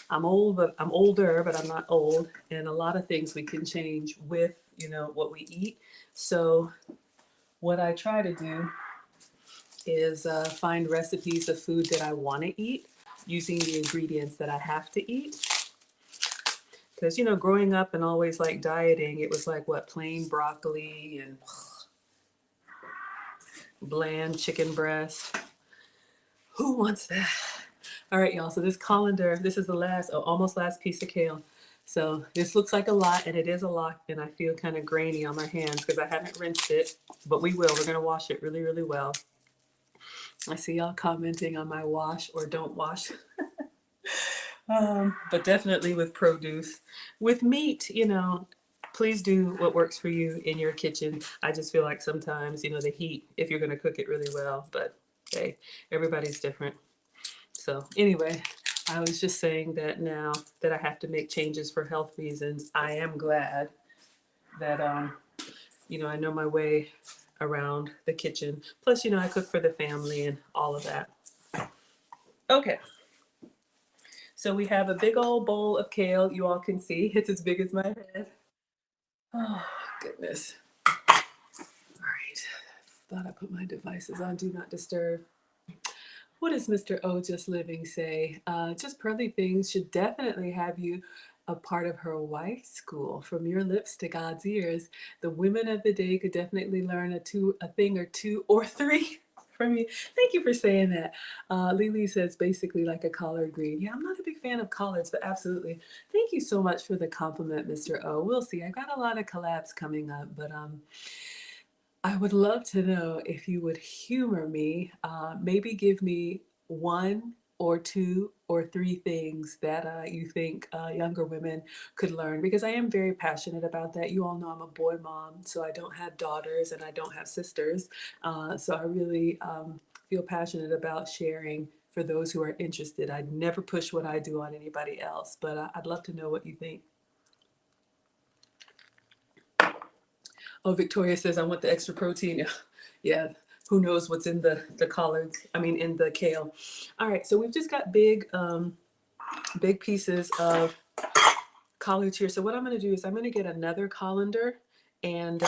I'm old, but I'm older, but I'm not old. And a lot of things we can change with, you know, what we eat. So what I try to do is find recipes of food that I want to eat using the ingredients that I have to eat. Because, you know, growing up and always like dieting, it was like what, plain broccoli and bland chicken breast. Who wants that? All right, y'all. So this colander, this is the last, almost last piece of kale. So this looks like a lot, and it is a lot, and I feel kind of grainy on my hands because I haven't rinsed it, but we will. We're going to wash it really, really well. I see y'all commenting on my wash or don't wash. But definitely with produce. With meat, you know, please do what works for you in your kitchen. I just feel like sometimes, you know, the heat, if you're going to cook it really well, but hey, everybody's different. So anyway, I was just saying that now that I have to make changes for health reasons, I am glad that, you know, I know my way around the kitchen. Plus, you know, I cook for the family and all of that. Okay. So we have a big old bowl of kale. You all can see it's as big as my head. Oh, goodness. All right. Thought I put my devices on Do Not Disturb. What does Mr. O Just Living say? Just pearly things should definitely have you a part of her wife school. From your lips to God's ears, the women of the day could definitely learn a thing or two or three from you. Thank you for saying that. Lily says basically like a collard green. Yeah, I'm not a big fan of collards, but absolutely. Thank you so much for the compliment, Mr. O. We'll see. I got a lot of collabs coming up, but I would love to know if you would humor me, maybe give me one or two or three things that you think younger women could learn, because I am very passionate about that. You all know I'm a boy mom, so I don't have daughters and I don't have sisters. So I really feel passionate about sharing for those who are interested. I'd never push what I do on anybody else, but I'd love to know what you think. Oh, Victoria says, I want the extra protein. Yeah, who knows what's in the collards, in the kale. All right, so we've just got big pieces of collards here. So what I'm going to do is I'm going to get another colander, and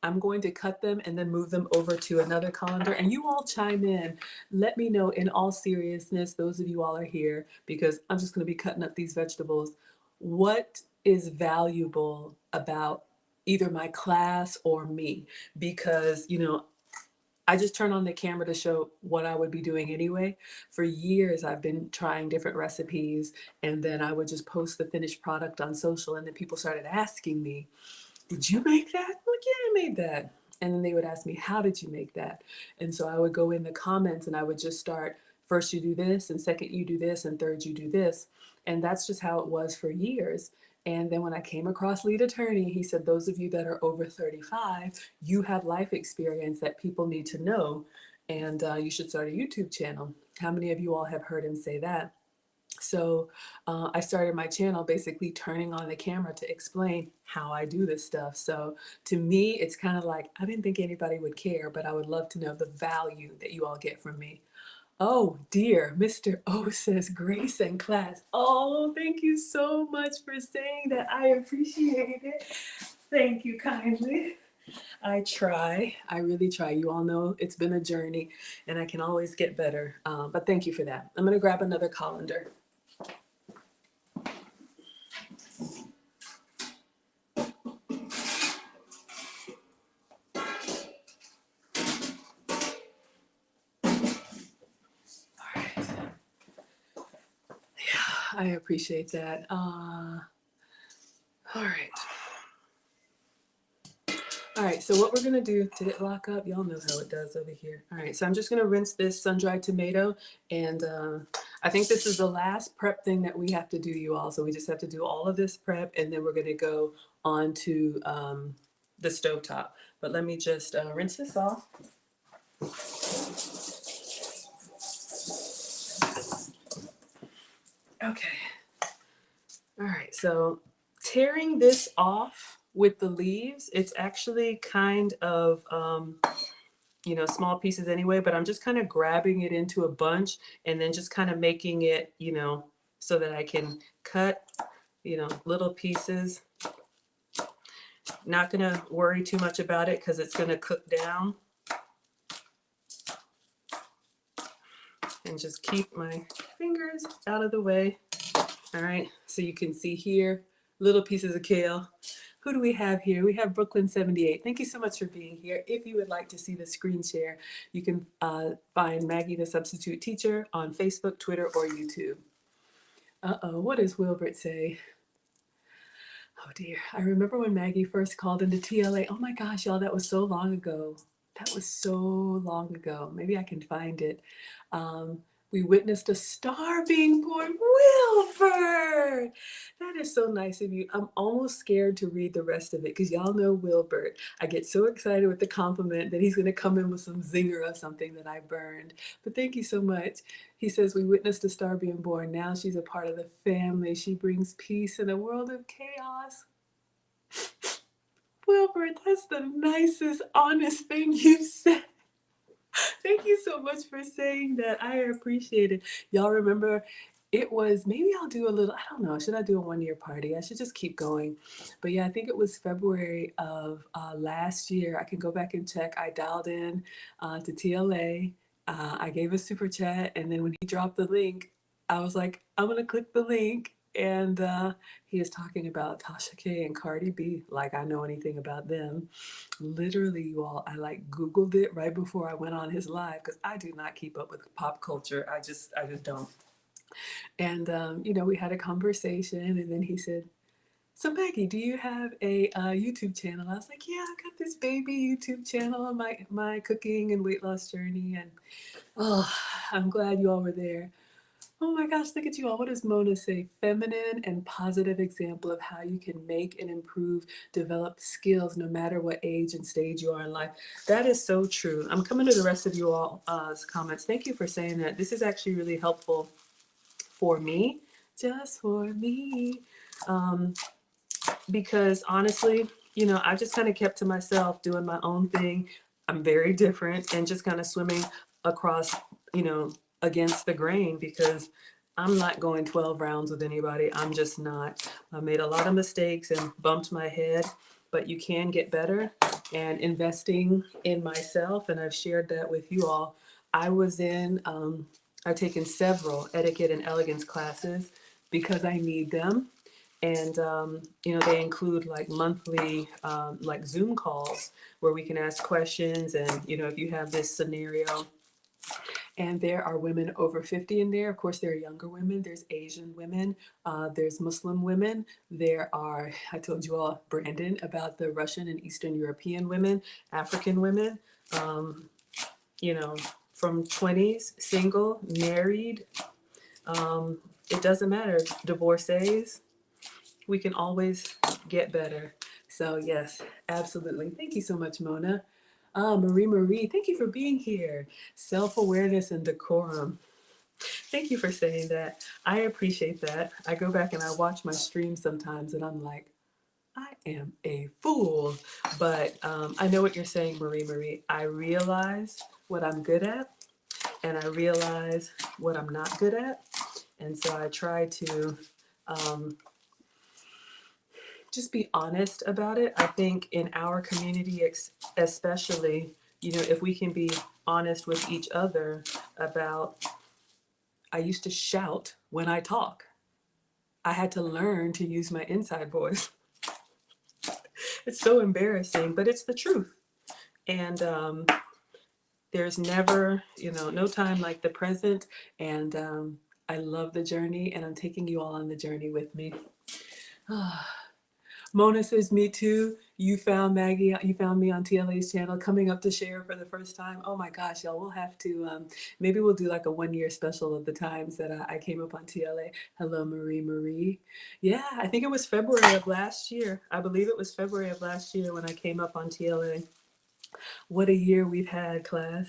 I'm going to cut them and then move them over to another colander. And you all chime in. Let me know, in all seriousness, those of you all are here, because I'm just going to be cutting up these vegetables. What is valuable about either my class or me? Because, you know, I just turn on the camera to show what I would be doing anyway. For years, I've been trying different recipes, and then I would just post the finished product on social, and then people started asking me, did you make that? I'm like, yeah, I made that. And then they would ask me, how did you make that? And so I would go in the comments and I would just start, first you do this, and second you do this, and third you do this. And that's just how it was for years. And then when I came across Lead Attorney, he said, those of you that are over 35, you have life experience that people need to know. And you should start a YouTube channel. How many of you all have heard him say that? So I started my channel basically turning on the camera to explain how I do this stuff. So to me, it's kind of like, I didn't think anybody would care, but I would love to know the value that you all get from me. Oh dear, Mr. O says grace and class. Oh, thank you so much for saying that. I appreciate it. Thank you kindly. I try. I really try. You all know it's been a journey and I can always get better. But thank you for that. I'm going to grab another colander. I appreciate that. All right. All right, so what we're gonna do, did it lock up? Y'all know how it does over here. All right, so I'm just gonna rinse this sun-dried tomato, and I think this is the last prep thing that we have to do, you all. So we just have to do all of this prep, and then we're gonna go on to the stovetop. But let me just rinse this off. Okay. All right, so tearing this off with the leaves, it's actually kind of, small pieces anyway, but I'm just kind of grabbing it into a bunch and then just kind of making it, so that I can cut, little pieces. Not gonna worry too much about it because it's gonna cook down. And just keep my fingers out of the way. All right, so you can see here, little pieces of kale. Who do we have here? We have Brooklyn 78. Thank you so much for being here. If you would like to see the screen share, you can find Maggie the Substitute Teacher on Facebook, Twitter, or YouTube. Uh-oh, what does Wilbert say? Oh dear, I remember when Maggie first called into TLA. Oh my gosh, y'all, that was so long ago. That was so long ago. Maybe I can find it. We witnessed a star being born. Wilbert! That is so nice of you. I'm almost scared to read the rest of it because y'all know Wilbert. I get so excited with the compliment that he's going to come in with some zinger of something that I burned. But thank you so much. He says, we witnessed a star being born. Now she's a part of the family. She brings peace in a world of chaos. Wilbert, that's the nicest, honest thing you've said. Thank you so much for saying that. I appreciate it. Y'all remember, it was, maybe I'll do a little, I don't know, should I do a 1-year party? I should just keep going. But yeah, I think it was February of last year. I can go back and check. I dialed in to TLA. I gave a super chat. And then when he dropped the link, I was like, I'm going to click the link. And he is talking about Tasha K and Cardi B, like I know anything about them. Literally, you all, I like Googled it right before I went on his live because I do not keep up with pop culture. I just don't. And we had a conversation, and then he said, "So Maggie, do you have a YouTube channel?" I was like, "Yeah, I got this baby YouTube channel on my cooking and weight loss journey." And oh, I'm glad you all were there. Oh my gosh, look at you all. What does Mona say? Feminine and positive example of how you can make and improve, develop skills no matter what age and stage you are in life. That is so true. I'm coming to the rest of you all's comments. Thank you for saying that. This is actually really helpful for me, just for me. Because honestly, I just kind of kept to myself doing my own thing. I'm very different and just kind of swimming across, against the grain because I'm not going 12 rounds with anybody. I'm just not. I made a lot of mistakes and bumped my head, but you can get better. And investing in myself, and I've shared that with you all. I've taken several etiquette and elegance classes because I need them. And they include like monthly like Zoom calls where we can ask questions. And if you have this scenario, and there are women over 50 in there. Of course, there are younger women. There's Asian women. There's Muslim women. There are, I told you all, Brandon, about the Russian and Eastern European women, African women, from 20s, single, married. It doesn't matter. Divorcees. We can always get better. So, yes, absolutely. Thank you so much, Mona. Marie, thank you for being here. Self-awareness and decorum. Thank you for saying that. I appreciate that. I go back and I watch my streams sometimes and I'm like, I am a fool. But I know what you're saying, Marie. I realize what I'm good at and I realize what I'm not good at. And so I try to just be honest about it. I think in our community, especially, if we can be honest with each other about, I used to shout when I talk. I had to learn to use my inside voice. It's so embarrassing, but it's the truth. And there's never, no time like the present. And I love the journey, and I'm taking you all on the journey with me. Mona says, me too. You found Maggie, you found me on TLA's channel, coming up to share for the first time. Oh my gosh, y'all, we'll have to, maybe we'll do like a 1-year special of the times that I came up on TLA. Hello, Marie. Yeah, I think it was February of last year. I believe it was February of last year when I came up on TLA. What a year we've had, class.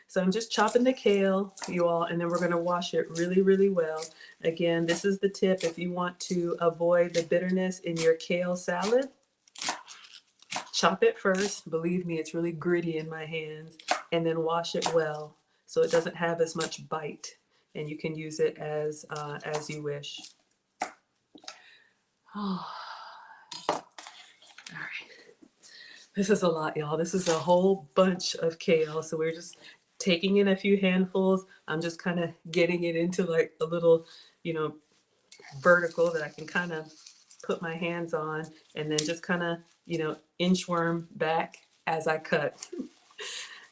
So I'm just chopping the kale, you all, and then we're going to wash it really, really well. Again, this is the tip. If you want to avoid the bitterness in your kale salad, chop it first. Believe me, it's really gritty in my hands. And then wash it well so it doesn't have as much bite. And you can use it as you wish. Oh. All right. This is a lot, y'all. This is a whole bunch of kale. So we're just taking in a few handfuls. I'm just kind of getting it into like a little, vertical that I can kind of put my hands on, and then just kind of, inchworm back as I cut.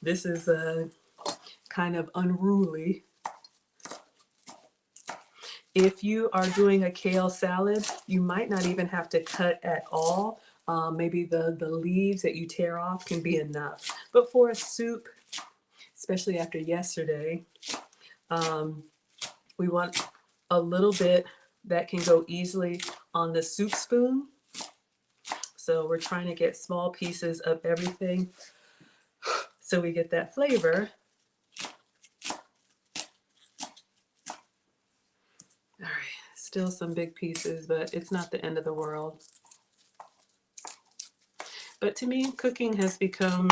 This is kind of unruly. If you are doing a kale salad, you might not even have to cut at all. Maybe the leaves that you tear off can be enough. But for a soup, especially after yesterday, we want a little bit that can go easily on the soup spoon. So we're trying to get small pieces of everything so we get that flavor. All right, still some big pieces, but it's not the end of the world. But to me, cooking has become,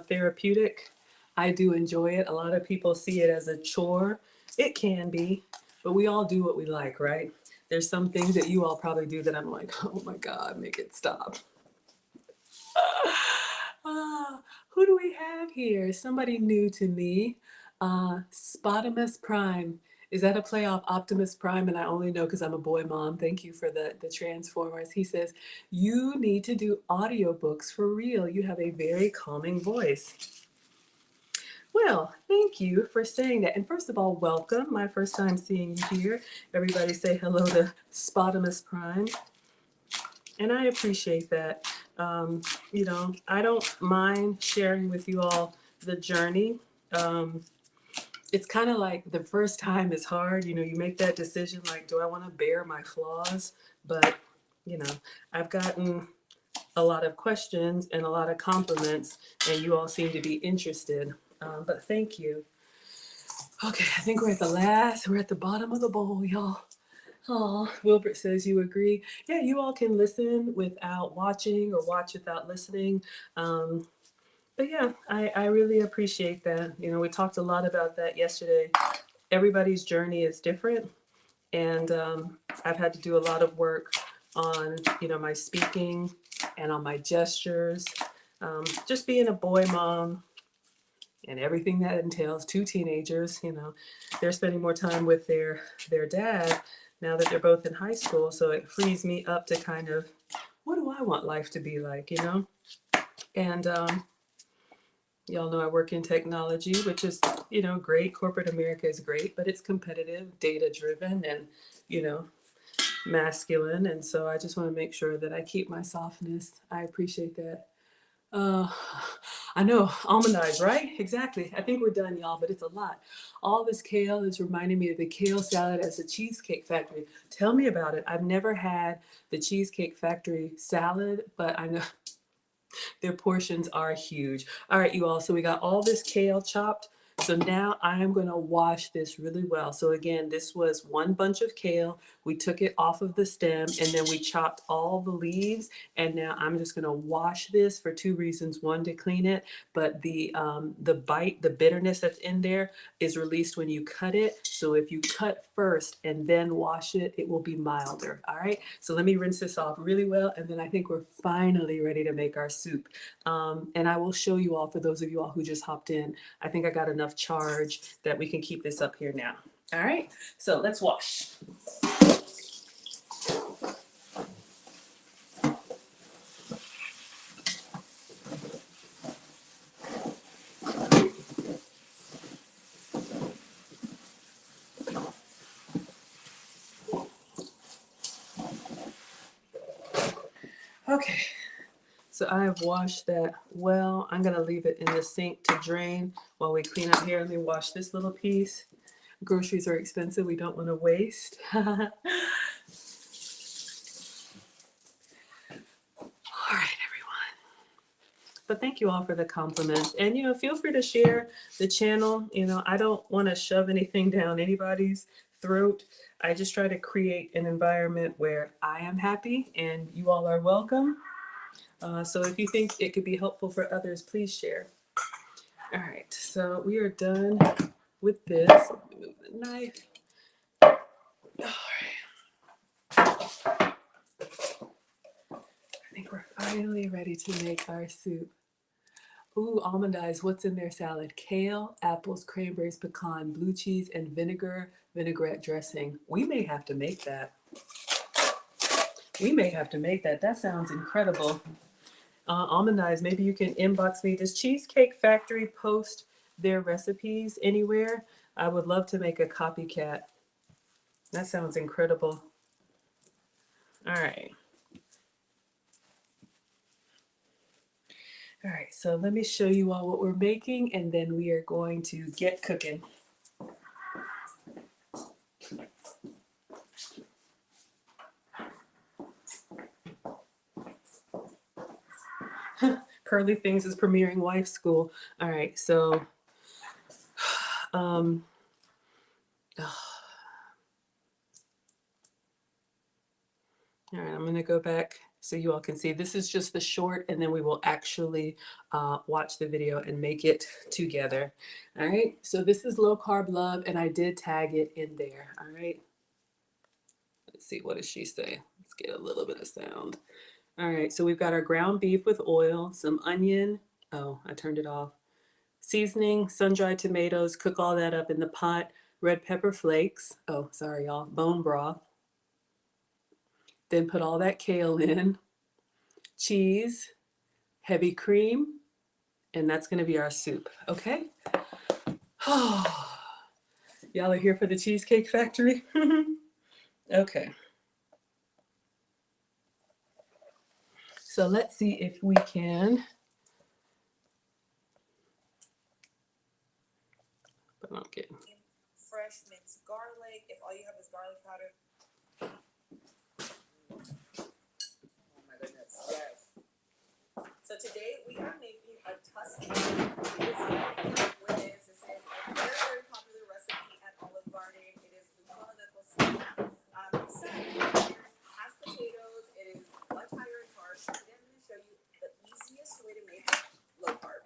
therapeutic. I do enjoy it. A lot of people see it as a chore. It can be, but we all do what we like, right? There's some things that you all probably do that I'm like, oh my God, make it stop. Who do we have here? Somebody new to me. Spotimus Prime. Is that a play off Optimus Prime? And I only know because I'm a boy mom. Thank you for the Transformers. He says, you need to do audiobooks for real. You have a very calming voice. Well, thank you for saying that. And first of all, welcome. My first time seeing you here. Everybody say hello to Spotimus Prime. And I appreciate that. I don't mind sharing with you all the journey. It's kind of like the first time is hard. You make that decision like, do I want to bear my flaws? But, I've gotten a lot of questions and a lot of compliments, and you all seem to be interested. But thank you. Okay, I think we're at the bottom of the bowl, y'all. Oh, Wilbert says you agree. Yeah, you all can listen without watching or watch without listening. But yeah, I really appreciate that. We talked a lot about that yesterday. Everybody's journey is different. And I've had to do a lot of work on, my speaking and on my gestures. Just being a boy mom, and everything that entails. Two teenagers, you know, they're spending more time with their dad now that they're both in high school. So it frees me up to kind of, what do I want life to be like, you know? And y'all know I work in technology, which is, you know, great. Corporate America is great, but it's competitive, data driven, and, you know, masculine. And so I just want to make sure that I keep my softness. I appreciate that. Uh, I know, almond eyes, right? Exactly. I think we're done, y'all, but it's a lot. All this kale is reminding me of the kale salad at the Cheesecake Factory. Tell me about it. I've never had the Cheesecake Factory salad, but I know their portions are huge. All right, you all, so we got all this kale chopped. So now I am going to wash this really well. So again, this was one bunch of kale. We took it off of the stem and then we chopped all the leaves. And now I'm just going to wash this for two reasons. One, to clean it, but the bite, the bitterness that's in there is released when you cut it. So if you cut first and then wash it, it will be milder. All right. So let me rinse this off really well. And then I think we're finally ready to make our soup. And I will show you all, for those of you all who just hopped in, I think I got enough charge that we can keep this up here now. All right, so let's wash. Okay, so I have washed that well. I'm gonna leave it in the sink to drain while we clean up here. Let me wash this little piece. Groceries are expensive, we don't want to waste. All right, everyone. But thank you all for the compliments. And, you know, feel free to share the channel. You know, I don't want to shove anything down anybody's throat. I just try to create an environment where I am happy and you all are welcome. So if you think it could be helpful for others, please share. All right, so we are done with this. Move the knife. All right. I think we're finally ready to make our soup. Ooh, almond eyes. What's in their salad? Kale, apples, cranberries, pecan, blue cheese, and vinaigrette dressing. We may have to make that. We may have to make that. That sounds incredible. Almond eyes, maybe you can inbox me. Does Cheesecake Factory post their recipes anywhere? I would love to make a copycat. That sounds incredible. All right. All right, so let me show you all what we're making, and then we are going to get cooking. Curly Things is premiering wife school. All right, so all right, I'm gonna go back so you all can see. This is just the short, and then we will actually watch the video and make it together. All right, so this is Low Carb Love, and I did tag it in there. All right, let's see, what does she say? Let's get a little bit of sound. All right, so we've got our ground beef with oil, some onion. Oh, I turned it off. Seasoning, sun-dried tomatoes, cook all that up in the pot. Red pepper flakes. Oh, sorry, y'all. Bone broth. Then put all that kale in. Cheese, heavy cream, and that's going to be our soup, okay? Y'all are here for the Cheesecake Factory? Okay. So let's see if we can. But I'm getting fresh minced garlic. If all you have is garlic powder. Oh my goodness, yes. So today we are making a Tuscan. This is a very, very popular recipe at Olive Garden. It is lutein de cocina. Has potatoes. It is much higher in carbs. Today I'm going to show you the easiest way to make it low carb.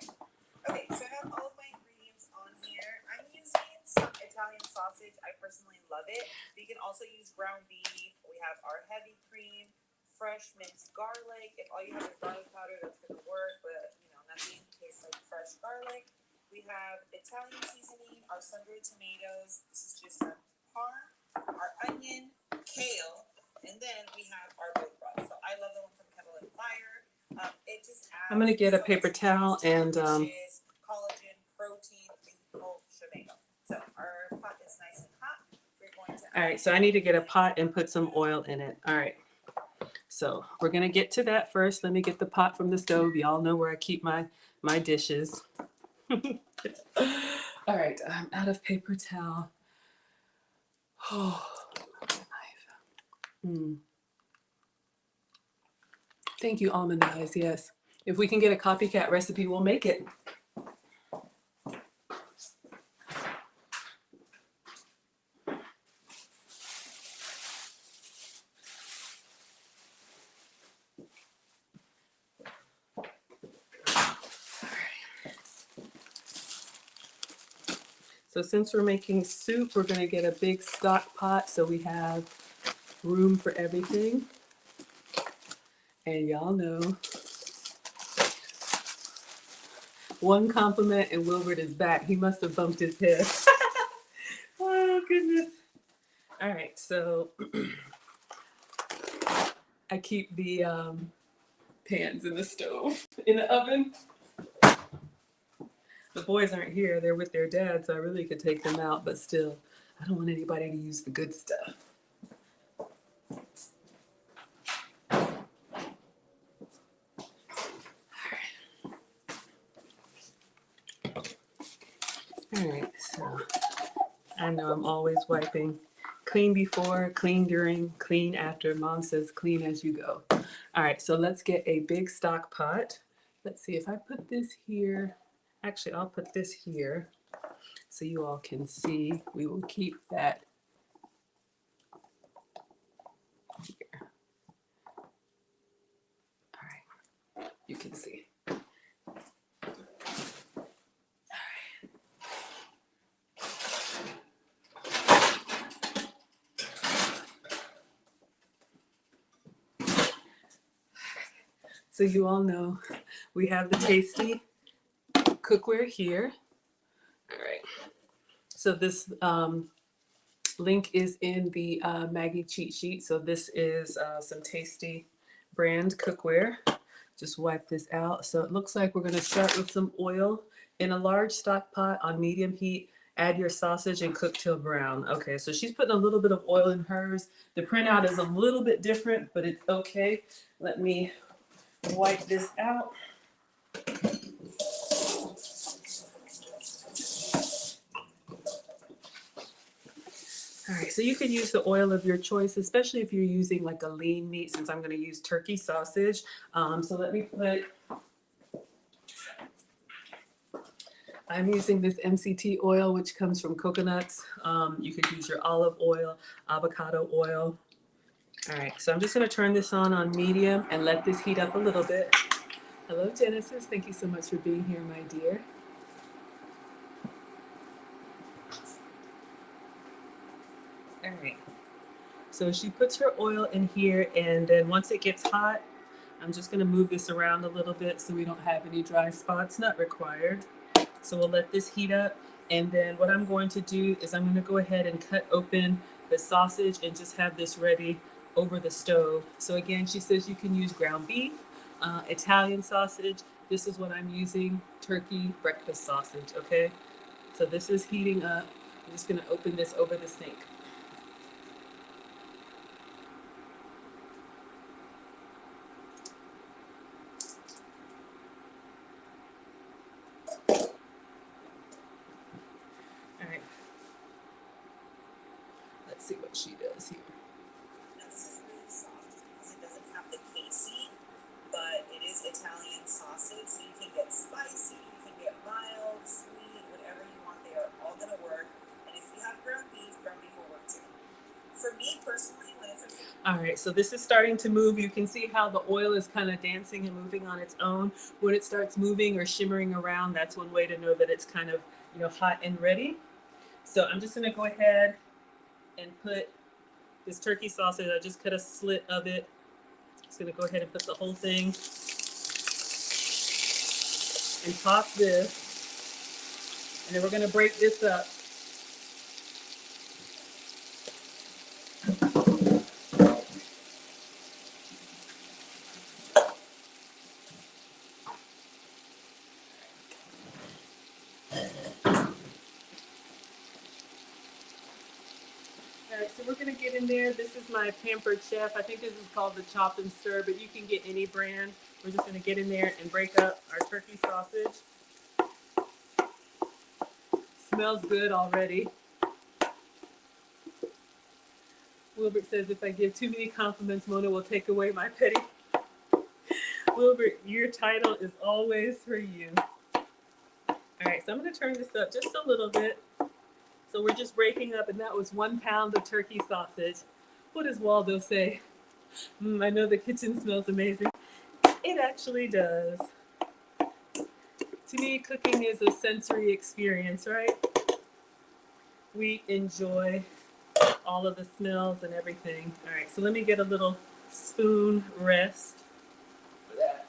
Okay, so I have all of my ingredients on here. I'm using some Italian sausage. I personally love it. But you can also use ground beef. We have our heavy cream, fresh minced garlic. If all you have is garlic powder, that's going to work, but you know, nothing tastes like fresh garlic. We have Italian seasoning, our sun-dried tomatoes. This is just some parm, our onion, kale, and then we have our root broth. So I love the one from Kettle and Fire. It just adds I'm gonna get a so paper much towel taste to and dishes, collagen, protein, the whole shebang. So our pot is nice and hot. We're going to all right, so I need to get a pot and put some oil in it. All right. So we're gonna get to that first. Let me get the pot from the stove. Y'all know where I keep my dishes. All right, I'm out of paper towel. Oh, knife. Thank you, Almond Eyes. Yes, if we can get a copycat recipe, we'll make it. So since we're making soup, we're gonna get a big stock pot so we have room for everything. And y'all know, one compliment and Wilbert is back. He must have bumped his head. Oh goodness. All right, so I keep the pans in the stove, in the oven. The boys aren't here, they're with their dad, so I really could take them out, but still, I don't want anybody to use the good stuff. All right, so I know I'm always wiping. Clean before, clean during, clean after. Mom says clean as you go. All right, so let's get a big stock pot. Let's see if I put this here. Actually, I'll put this here so you all can see. We will keep that here. All right, you can see. So you all know we have the tasty cookware here. All right. So this link is in the Maggie cheat sheet. So this is some tasty brand cookware. Just wipe this out. So it looks like we're going to start with some oil in a large stock pot on medium heat. Add your sausage and cook till brown. Okay, so she's putting a little bit of oil in hers. The printout is a little bit different, but it's okay. Let me wipe this out. All right, so you can use the oil of your choice, especially if you're using like a lean meat, since I'm going to use turkey sausage. So let me put, I'm using this MCT oil, which comes from coconuts. You could use your olive oil, avocado oil. All right, so I'm just going to turn this on medium and let this heat up a little bit. Hello, Genesis. Thank you so much for being here, my dear. All right. So she puts her oil in here, and then once it gets hot, I'm just going to move this around a little bit so we don't have any dry spots, not required. So we'll let this heat up, and then what I'm going to do is I'm going to go ahead and cut open the sausage and just have this ready over the stove. So again, she says you can use ground beef, Italian sausage. This is what I'm using, turkey breakfast sausage, okay? So this is heating up. I'm just going to open this over the sink. All right. Let's see what she does here. Now this is really soft because it doesn't have the casing, but it is Italian sausage, so you can get spicy, you can get mild, sweet, whatever you want. They are all gonna work. And if you have ground beef will work too. For me personally, when it's all right, so this is starting to move. You can see how the oil is kind of dancing and moving on its own. When it starts moving or shimmering around, that's one way to know that it's kind of, hot and ready. So I'm just gonna go ahead and put this turkey sausage. I just cut a slit of it. Just gonna go ahead and put the whole thing and top this. And then we're gonna break this up. All right, so we're gonna get in there. This is my Pampered Chef. I think this is called the Chop and Stir, but you can get any brand. We're just gonna get in there and break up our turkey sausage. Smells good already. Wilbert says if I give too many compliments, Mona will take away my petty. Wilbert, your title is always for you. All right, so I'm gonna turn this up just a little bit. So we're just breaking up, and that was 1 pound of turkey sausage. What does Waldo say? I know the kitchen smells amazing. It actually does. To me, cooking is a sensory experience, right? We enjoy all of the smells and everything. All right, so let me get a little spoon rest for that.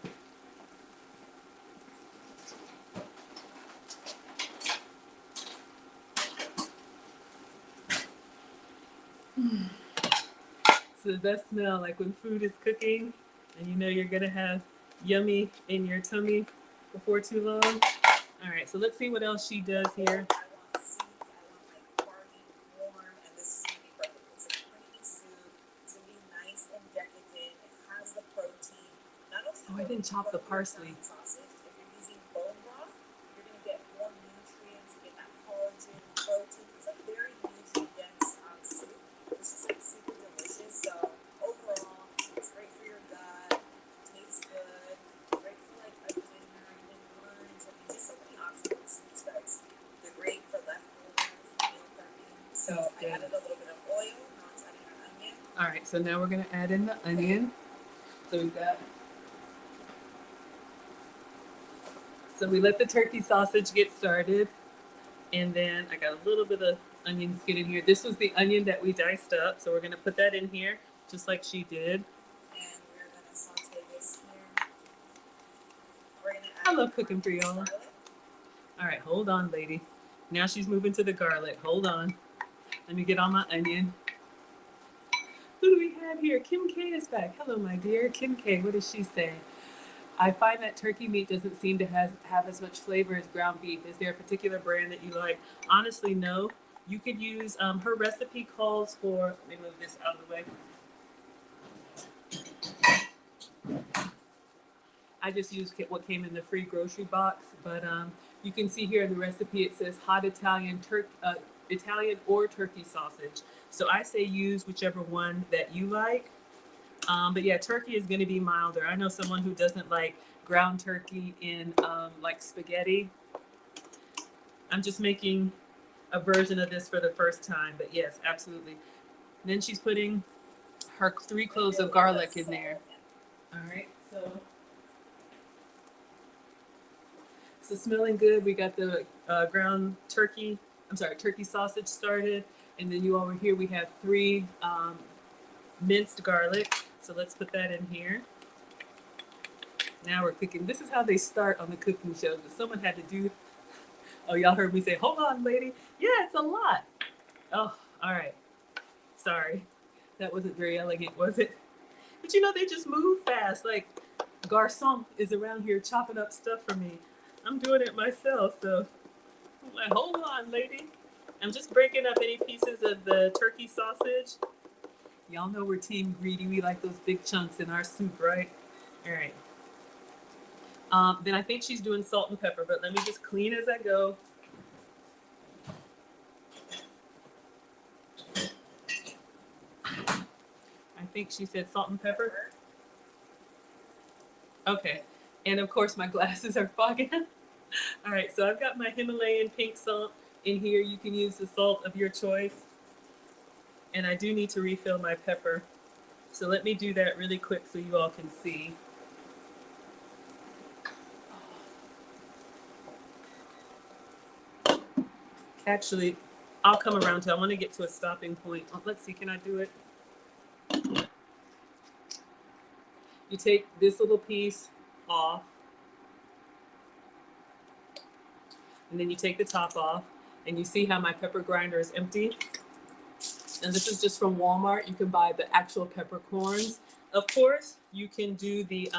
It's the best smell, like when food is cooking and you know you're gonna have yummy in your tummy before too long. All right, so let's see what else she does here. I want soup. I want like hearty, warm, and this is gonna be perfect. It's a creamy soup. It's gonna be nice and decadent. It has the protein. Not only Oh, I didn't chop the parsley. sausage. If you're using bone broth, you're gonna get more nutrients. You get that collagen, protein. It's a very nutrient dense soup. It's just like super delicious. So overall, it's great for your gut. Tastes good. Great for like a dinner, even lunch. I mean, just so many options with soups, guys. They're great for leftovers, meal prepping. So I added a little bit of oil. Now it's adding our onion. All right, so now we're gonna add in the onion. So we let the turkey sausage get started, and then I got a little bit of onion skin in here. This was the onion that we diced up, so we're gonna put that in here just like she did. And we're gonna saute this here. We're gonna I add love cooking for y'all. garlic. All right, hold on, lady. Now she's moving to the garlic. Hold on. Let me get on my onion. Who do we have here? Kim K is back. Hello, my dear. Kim K, what does she say? I find that turkey meat doesn't seem to have as much flavor as ground beef. Is there a particular brand that you like? Honestly, no. You could use, her recipe calls for, let me move this out of the way. I just used what came in the free grocery box, but you can see here in the recipe it says hot Italian Italian or turkey sausage. So I say use whichever one that you like. But yeah, turkey is going to be milder. I know someone who doesn't like ground turkey in like spaghetti. I'm just making a version of this for the first time, but yes, absolutely. And then she's putting her 3 cloves of garlic in there. All right, so smelling good. We got the ground turkey. I'm sorry, turkey sausage started, and then you over here we have 3 minced garlic. So let's put that in here. Now we're cooking. This is how they start on the cooking shows. But someone had to do. Oh, y'all heard me say, "Hold on, lady." Yeah, it's a lot. Oh, all right. Sorry, that wasn't very elegant, was it? But you know they just move fast. Like Garcon is around here chopping up stuff for me. I'm doing it myself, so I'm like, hold on, lady. I'm just breaking up any pieces of the turkey sausage. Y'all know we're team greedy. We like those big chunks in our soup, right? All right. Then I think she's doing salt and pepper, but let me just clean as I go. I think she said salt and pepper. Okay. And of course my glasses are fogging. All right, so I've got my Himalayan pink salt in here. You can use the salt of your choice. And I do need to refill my pepper. So let me do that really quick so you all can see. Actually, I'll come around to, I want to get to a stopping point. Oh, let's see, can I do it? You take this little piece off. and then you take the top off, and you see how my pepper grinder is empty. And this is just from Walmart. You can buy the actual peppercorns. Of course, you can do the,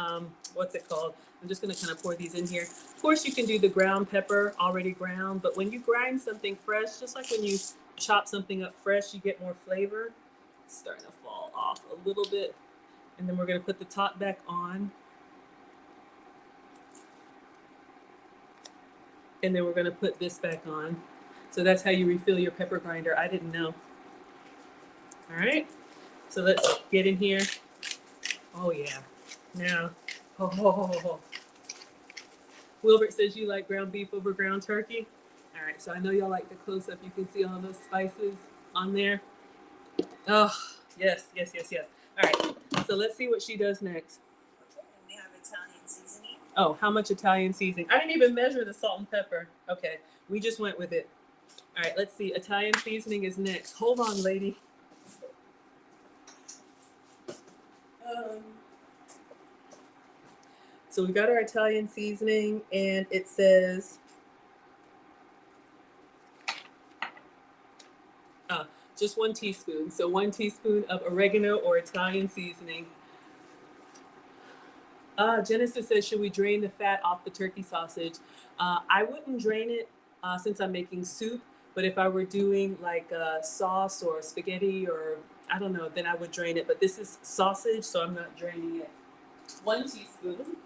what's it called? I'm just gonna kind of pour these in here. Of course, you can do the ground pepper already ground, but when you grind something fresh, just like when you chop something up fresh, you get more flavor. It's starting to fall off a little bit. And then we're gonna put the top back on. And then we're gonna put this back on. So that's how you refill your pepper grinder. I didn't know. All right, so let's get in here. Oh yeah, now, oh. Wilbert says you like ground beef over ground turkey. All right, so I know y'all like the close up. You can see all those spices on there. Oh, yes, yes, yes, yes. All right, so let's see what she does next. Okay, and we have Italian seasoning. Oh, how much Italian seasoning? I didn't even measure the salt and pepper. Okay, we just went with it. All right, let's see. Italian seasoning is next. Hold on, lady. So we got our Italian seasoning, and it says just 1 teaspoon. So 1 teaspoon of oregano or Italian seasoning. Genesis says, should we drain the fat off the turkey sausage? I wouldn't drain it since I'm making soup, but if I were doing like sauce or spaghetti or I don't know, then I would drain it. But this is sausage, so I'm not draining it. 1 teaspoon.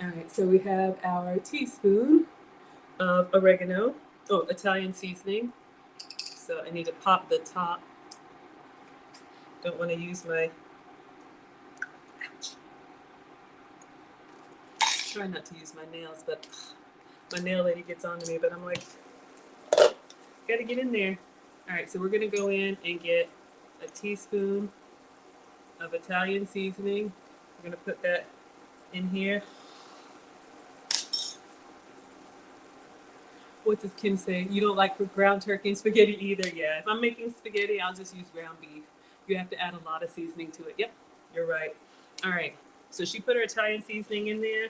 All right, so we have our teaspoon of oregano, Italian seasoning. So I need to pop the top. Don't want to use my, ouch. Try not to use my nails, but my nail lady gets on to me, but I'm like, gotta get in there. All right, so we're gonna go in and get a teaspoon of Italian seasoning. We're gonna put that in here. What does Kim say? You don't like ground turkey and spaghetti either? Yeah, if I'm making spaghetti, I'll just use ground beef. You have to add a lot of seasoning to it. Yep, you're right. All right, so she put her Italian seasoning in there.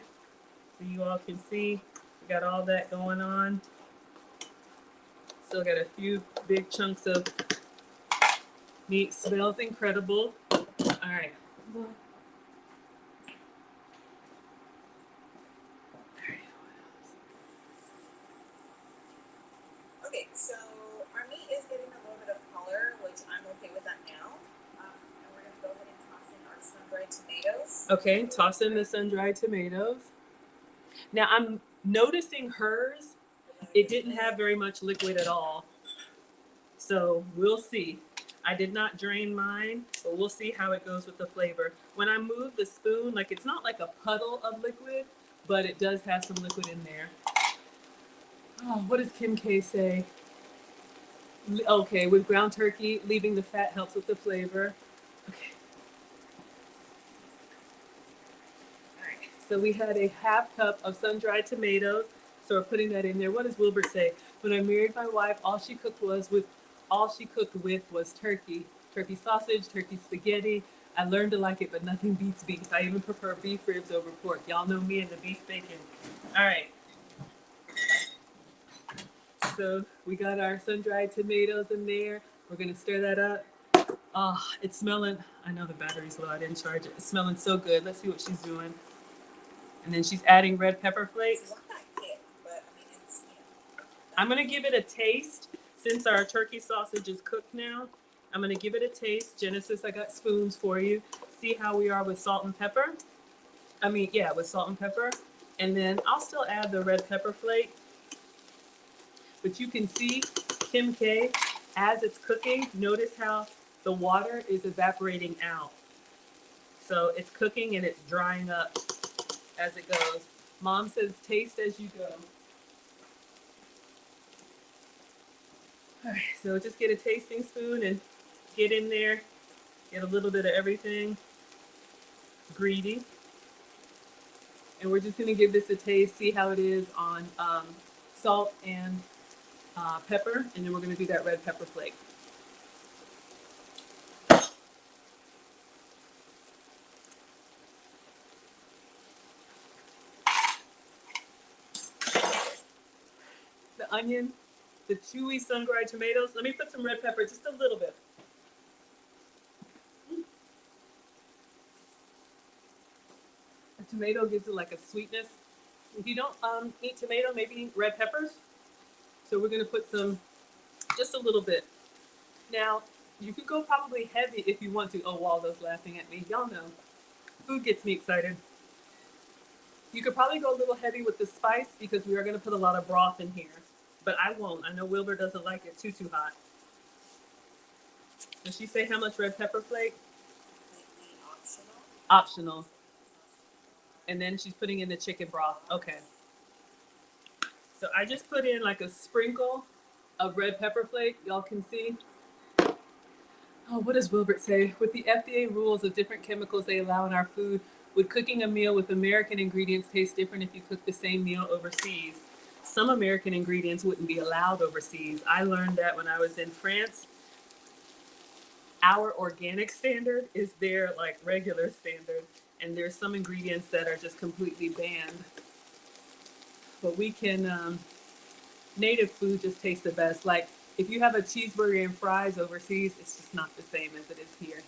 So you all can see, we got all that going on. Still got a few big chunks of meat. Smells incredible. All right. Okay, so our meat is getting a little bit of color, which I'm okay with that now. And we're gonna go ahead and toss in our sun-dried tomatoes. Okay, toss in the sun-dried tomatoes. Now I'm noticing hers, it didn't have very much liquid at all. So we'll see. I did not drain mine, but we'll see how it goes with the flavor. When I move the spoon, like it's not like a puddle of liquid, but it does have some liquid in there. Oh, what does Kim K say? Okay, with ground turkey, leaving the fat helps with the flavor. Okay. All right. So we had a half cup of sun-dried tomatoes. So we're putting that in there. What does Wilbert say? When I married my wife, all she cooked with was turkey. Turkey sausage, turkey spaghetti. I learned to like it, but nothing beats beef. I even prefer beef ribs over pork. Y'all know me and the beef bacon. All right. So we got our sun-dried tomatoes in there. We're gonna stir that up. Oh, it's smelling. I know the battery's low. I didn't charge it. It's smelling so good. Let's see what she's doing. And then she's adding red pepper flakes. It's not that thick, but I mean, it's, I'm gonna give it a taste since our turkey sausage is cooked now. I'm gonna give it a taste. Genesis, I got spoons for you. See how we are with salt and pepper. With salt and pepper. And then I'll still add the red pepper flake. But you can see, Kim K, as it's cooking, notice how the water is evaporating out. So it's cooking and it's drying up as it goes. Mom says taste as you go. All right, so just get a tasting spoon and get in there, get a little bit of everything. Greedy. And we're just gonna give this a taste, see how it is on salt and pepper, and then we're gonna do that red pepper flake. onion, the chewy sun-dried tomatoes. Let me put some red pepper, just a little bit. The tomato gives it like a sweetness. If you don't eat tomato, maybe red peppers. So we're gonna put some, just a little bit. Now, you could go probably heavy if you want to. Oh, Waldo's laughing at me. Y'all know, food gets me excited. You could probably go a little heavy with the spice because we are gonna put a lot of broth in here. But I won't. I know Wilbur doesn't like it too hot. Does she say how much red pepper flake? Completely optional. Optional. And then she's putting in the chicken broth. Okay. So I just put in like a sprinkle of red pepper flake. Y'all can see. Oh, what does Wilbert say? With the FDA rules of different chemicals they allow in our food, would cooking a meal with American ingredients taste different if you cook the same meal overseas? Some American ingredients wouldn't be allowed overseas. I learned that when I was in France. Our organic standard is their like regular standard, and there's some ingredients that are just completely banned. But we can, native food just tastes the best. Like if you have a cheeseburger and fries overseas, it's just not the same as it is here.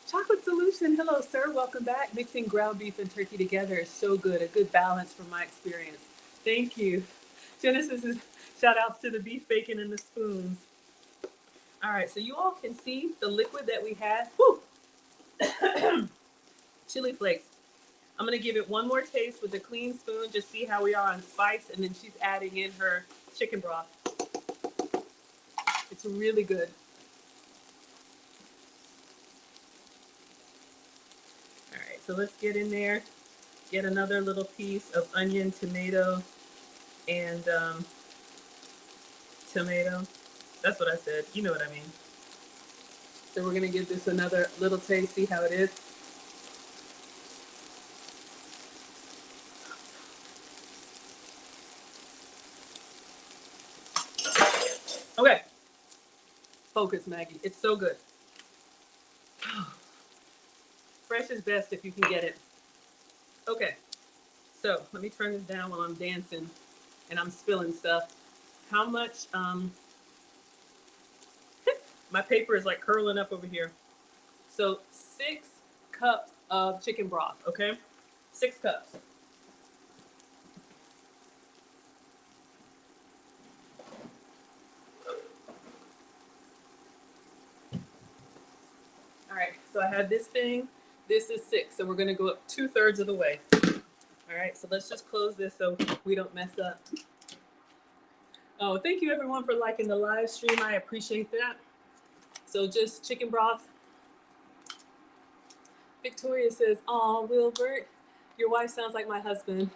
Chocolate Solution, hello sir, welcome back. Mixing ground beef and turkey together is so good, a good balance from my experience. Thank you. Genesis is shout outs to the beef bacon and the spoons. All right, so you all can see the liquid that we had. Woo! Chili flakes. I'm gonna give it one more taste with a clean spoon, just see how we are on spice, and then she's adding in her chicken broth. It's really good. All right, so let's get in there, get another little piece of onion, tomato, and tomato. That's what I said, you know what I mean. So we're gonna give this another little taste, see how it is. Okay, focus Maggie, it's so good. Fresh is best if you can get it. Okay, so let me turn this down while I'm dancing and I'm spilling stuff. How much, my paper is like curling up over here. So 6 cups of chicken broth, okay? 6 cups. All right, so I have this thing. This is 6, so we're gonna go up 2/3 of the way. All right, so let's just close this so we don't mess up. Oh, thank you everyone for liking the live stream. I appreciate that. So just chicken broth. Victoria says, "Aw, Wilbert, your wife sounds like my husband.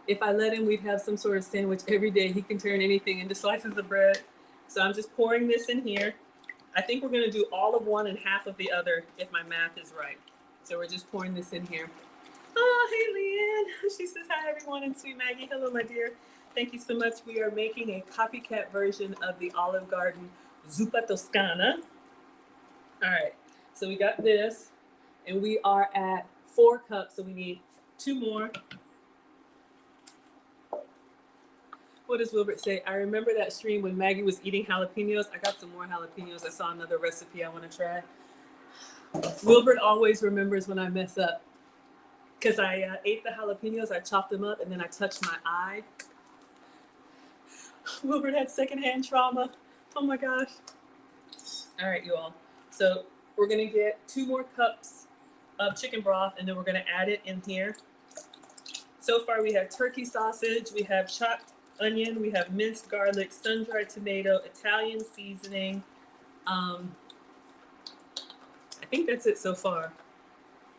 If I let him, we'd have some sort of sandwich every day. He can turn anything into slices of bread." So I'm just pouring this in here. I think we're gonna do all of one and half of the other if my math is right. So we're just pouring this in here. Oh, hey Leanne. She says, "Hi everyone," and sweet Maggie. Hello, my dear. Thank you so much. We are making a copycat version of the Olive Garden Zuppa Toscana. All right, so we got this, and we are at 4 cups, so we need 2 more. What does Wilbert say? I remember that stream when Maggie was eating jalapenos. I got some more jalapenos. I saw another recipe I want to try. Wilbert always remembers when I mess up. Because I ate the jalapenos, I chopped them up, and then I touched my eye. Wilbert had secondhand trauma. Oh my gosh. All right, you all. So we're going to get 2 more cups of chicken broth, and then we're going to add it in here. So far, we have turkey sausage, we have chopped onion, we have minced garlic, sun-dried tomato, Italian seasoning. I think that's it so far.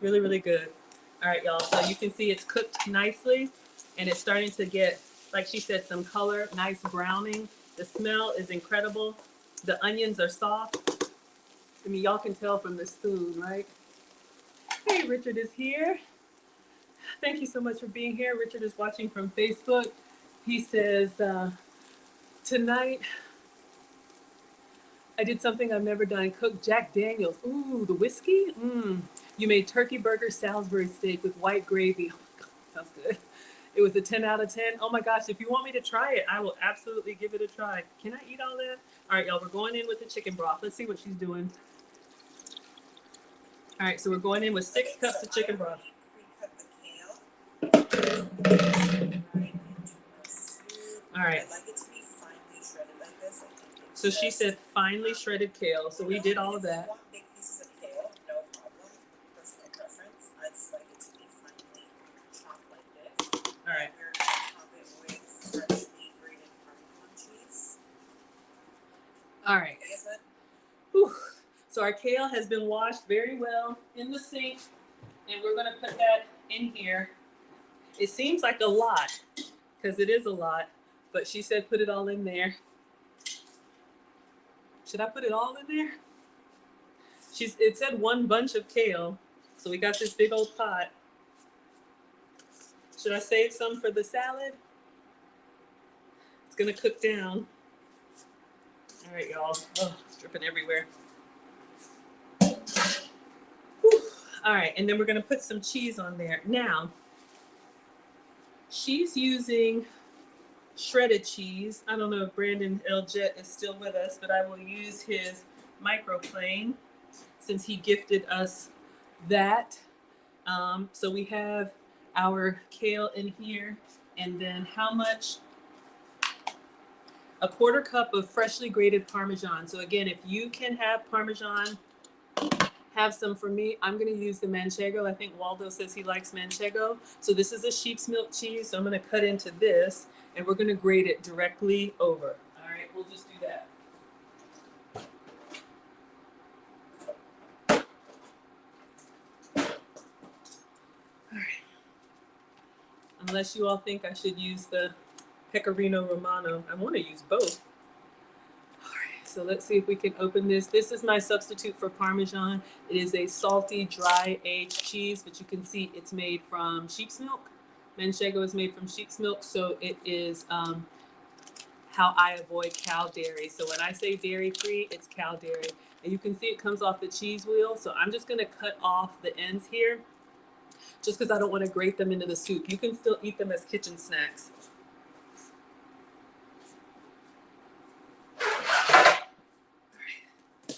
Really, really good. All right, y'all. So you can see it's cooked nicely, and it's starting to get, like she said, some color, nice browning. The smell is incredible. The onions are soft. I mean, y'all can tell from the spoon, right? Hey, Richard is here. Thank you so much for being here. Richard is watching from Facebook. He says, tonight I did something I've never done. Cooked Jack Daniels. Ooh, the whiskey? You made turkey burger Salisbury steak with white gravy. Oh my God, sounds good. It was a 10 out of 10. Oh my gosh, if you want me to try it, I will absolutely give it a try. Can I eat all that? All right, y'all, we're going in with the chicken broth. Let's see what she's doing. All right, so we're going in with 6 cups of chicken broth. Pre-cut the kale. Right into our soup. All right. I'd like it to be finely shredded like this. I think it So she just- said finely shredded kale. So we did all of If you that. want big pieces of kale, no problem. Personal preference. I just like it to be finely chopped like this. All right. You're gonna top it with freshly grated Parmesan cheese. All right. I guess that Whew. So our kale has been washed very well in the sink, and we're gonna put that in here. It seems like a lot, because it is a lot, but she said put it all in there. Should I put it all in there? It said 1 bunch of kale, so we got this big old pot. Should I save some for the salad? It's gonna cook down. All right, y'all. Oh, it's dripping everywhere. Whew. All right, and then we're gonna put some cheese on there. Now, she's using shredded cheese. I don't know if Brandon L. Jet is still with us, but I will use his microplane since he gifted us that. So we have our kale in here, and then how much? A 1/4 cup of freshly grated Parmesan. So again, if you can have Parmesan, have some for me. I'm gonna use the Manchego. I think Waldo says he likes Manchego. So this is a sheep's milk cheese. So I'm gonna cut into this, and we're gonna grate it directly over. All right, we'll just do that. All right. Unless you all think I should use the Pecorino Romano. I want to use both. All right, so let's see if we can open this. This is my substitute for Parmesan. It is a salty, dry aged cheese, but you can see it's made from sheep's milk. Manchego is made from sheep's milk, so it is how I avoid cow dairy. So when I say dairy free, it's cow dairy. And you can see it comes off the cheese wheel. So I'm just gonna cut off the ends here just because I don't want to grate them into the soup. You can still eat them as kitchen snacks.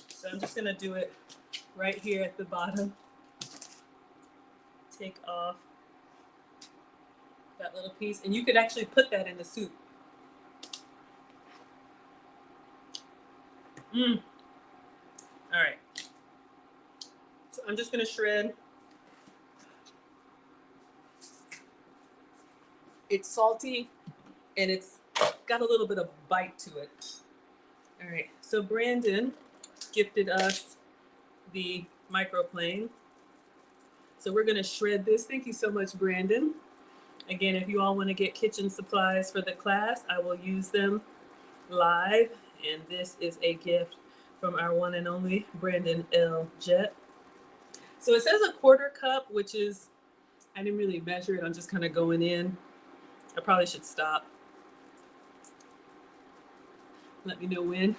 So I'm just gonna do it right here at the bottom. Take off that little piece, and you could actually put that in the soup. All right. So I'm just gonna shred. It's salty, and it's got a little bit of bite to it. All right. So Brandon gifted us the microplane. So we're gonna shred this. Thank you so much, Brandon. Again, if you all want to get kitchen supplies for the class, I will use them live. And this is a gift from our one and only Brandon L. Jet. So it says a 1/4 cup, which is, I didn't really measure it. I'm just kind of going in. I probably should stop. Let me know when.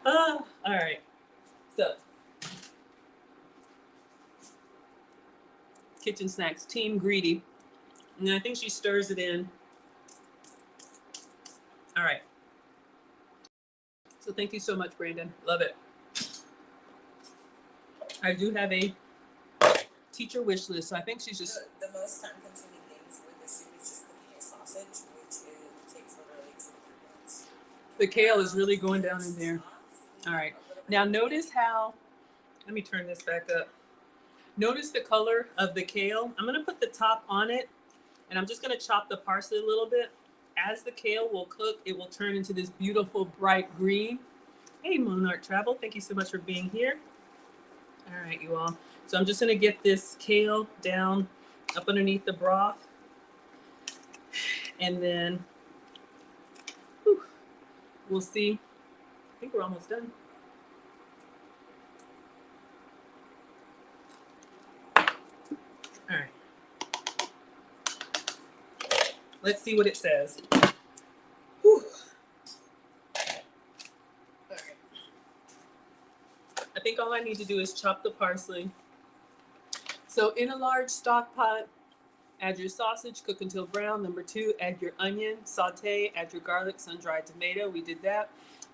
All right. So, kitchen snacks, Team Greedy. And I think she stirs it in. All right. So thank you so much, Brandon. Love it. I do have a teacher wish list, so I think she's just. the most time consuming things with this soup is just cooking a sausage, which takes literally 2 to 3 minutes. The kale is really going down in there. All right. Now notice how, let me turn this back up. Notice the color of the kale. I'm gonna put the top on it, and I'm just gonna chop the parsley a little bit. As the kale will cook, it will turn into this beautiful bright green. Hey, Monarch Travel, thank you so much for being here. All right, you all. So I'm just gonna get this kale down up underneath the broth, and then we'll see. I think we're almost done. All right. Let's see what it says. Whew. All right. I think all I need to do is chop the parsley. So in a large stock pot, Add your sausage, cook until brown. Number 2, add your onion, saute, add your garlic, sun-dried tomato. We did that.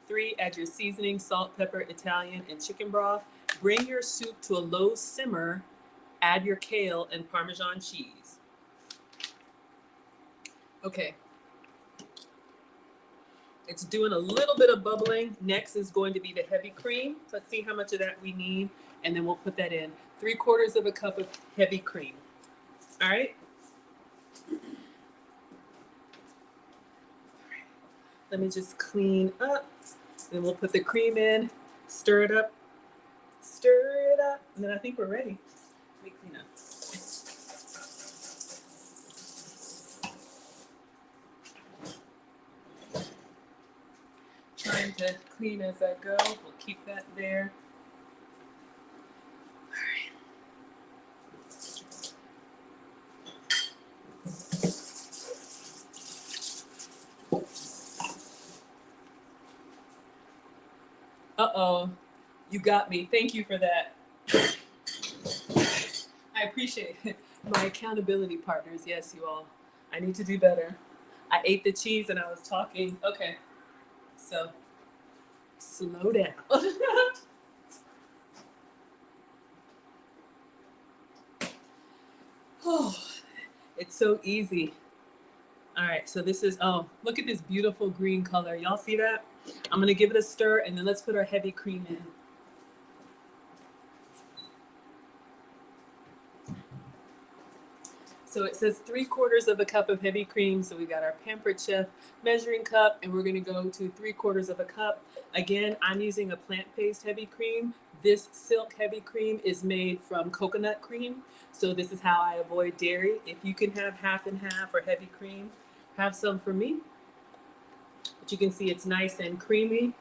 3, add your seasoning, salt, pepper, Italian, and chicken broth. Bring your soup to a low simmer. Add your kale and Parmesan cheese. Okay. It's doing a little bit of bubbling. Next is going to be the heavy cream. Let's see how much of that we need, and then we'll put that in. 3/4 of a cup of heavy cream. All right. Let me just clean up. Then we'll put the cream in, stir it up, and then I think we're ready. Let me clean up. Trying to clean as I go. We'll keep that there. Uh-oh, you got me. Thank you for that. I appreciate it. My accountability partners. Yes, you all. I need to do better. I ate the cheese and I was talking. Okay, so slow down. Oh, it's so easy. All right, so this is, oh, look at this beautiful green color. Y'all see that? I'm gonna give it a stir and then let's put our heavy cream in. So it says 3/4 of a cup of heavy cream. So we got our Pampered Chef measuring cup, and we're gonna go to 3/4 of a cup. Again, I'm using a plant-based heavy cream. This silk heavy cream is made from coconut cream. So this is how I avoid dairy. If you can have half and half or heavy cream, have some for me. But you can see it's nice and creamy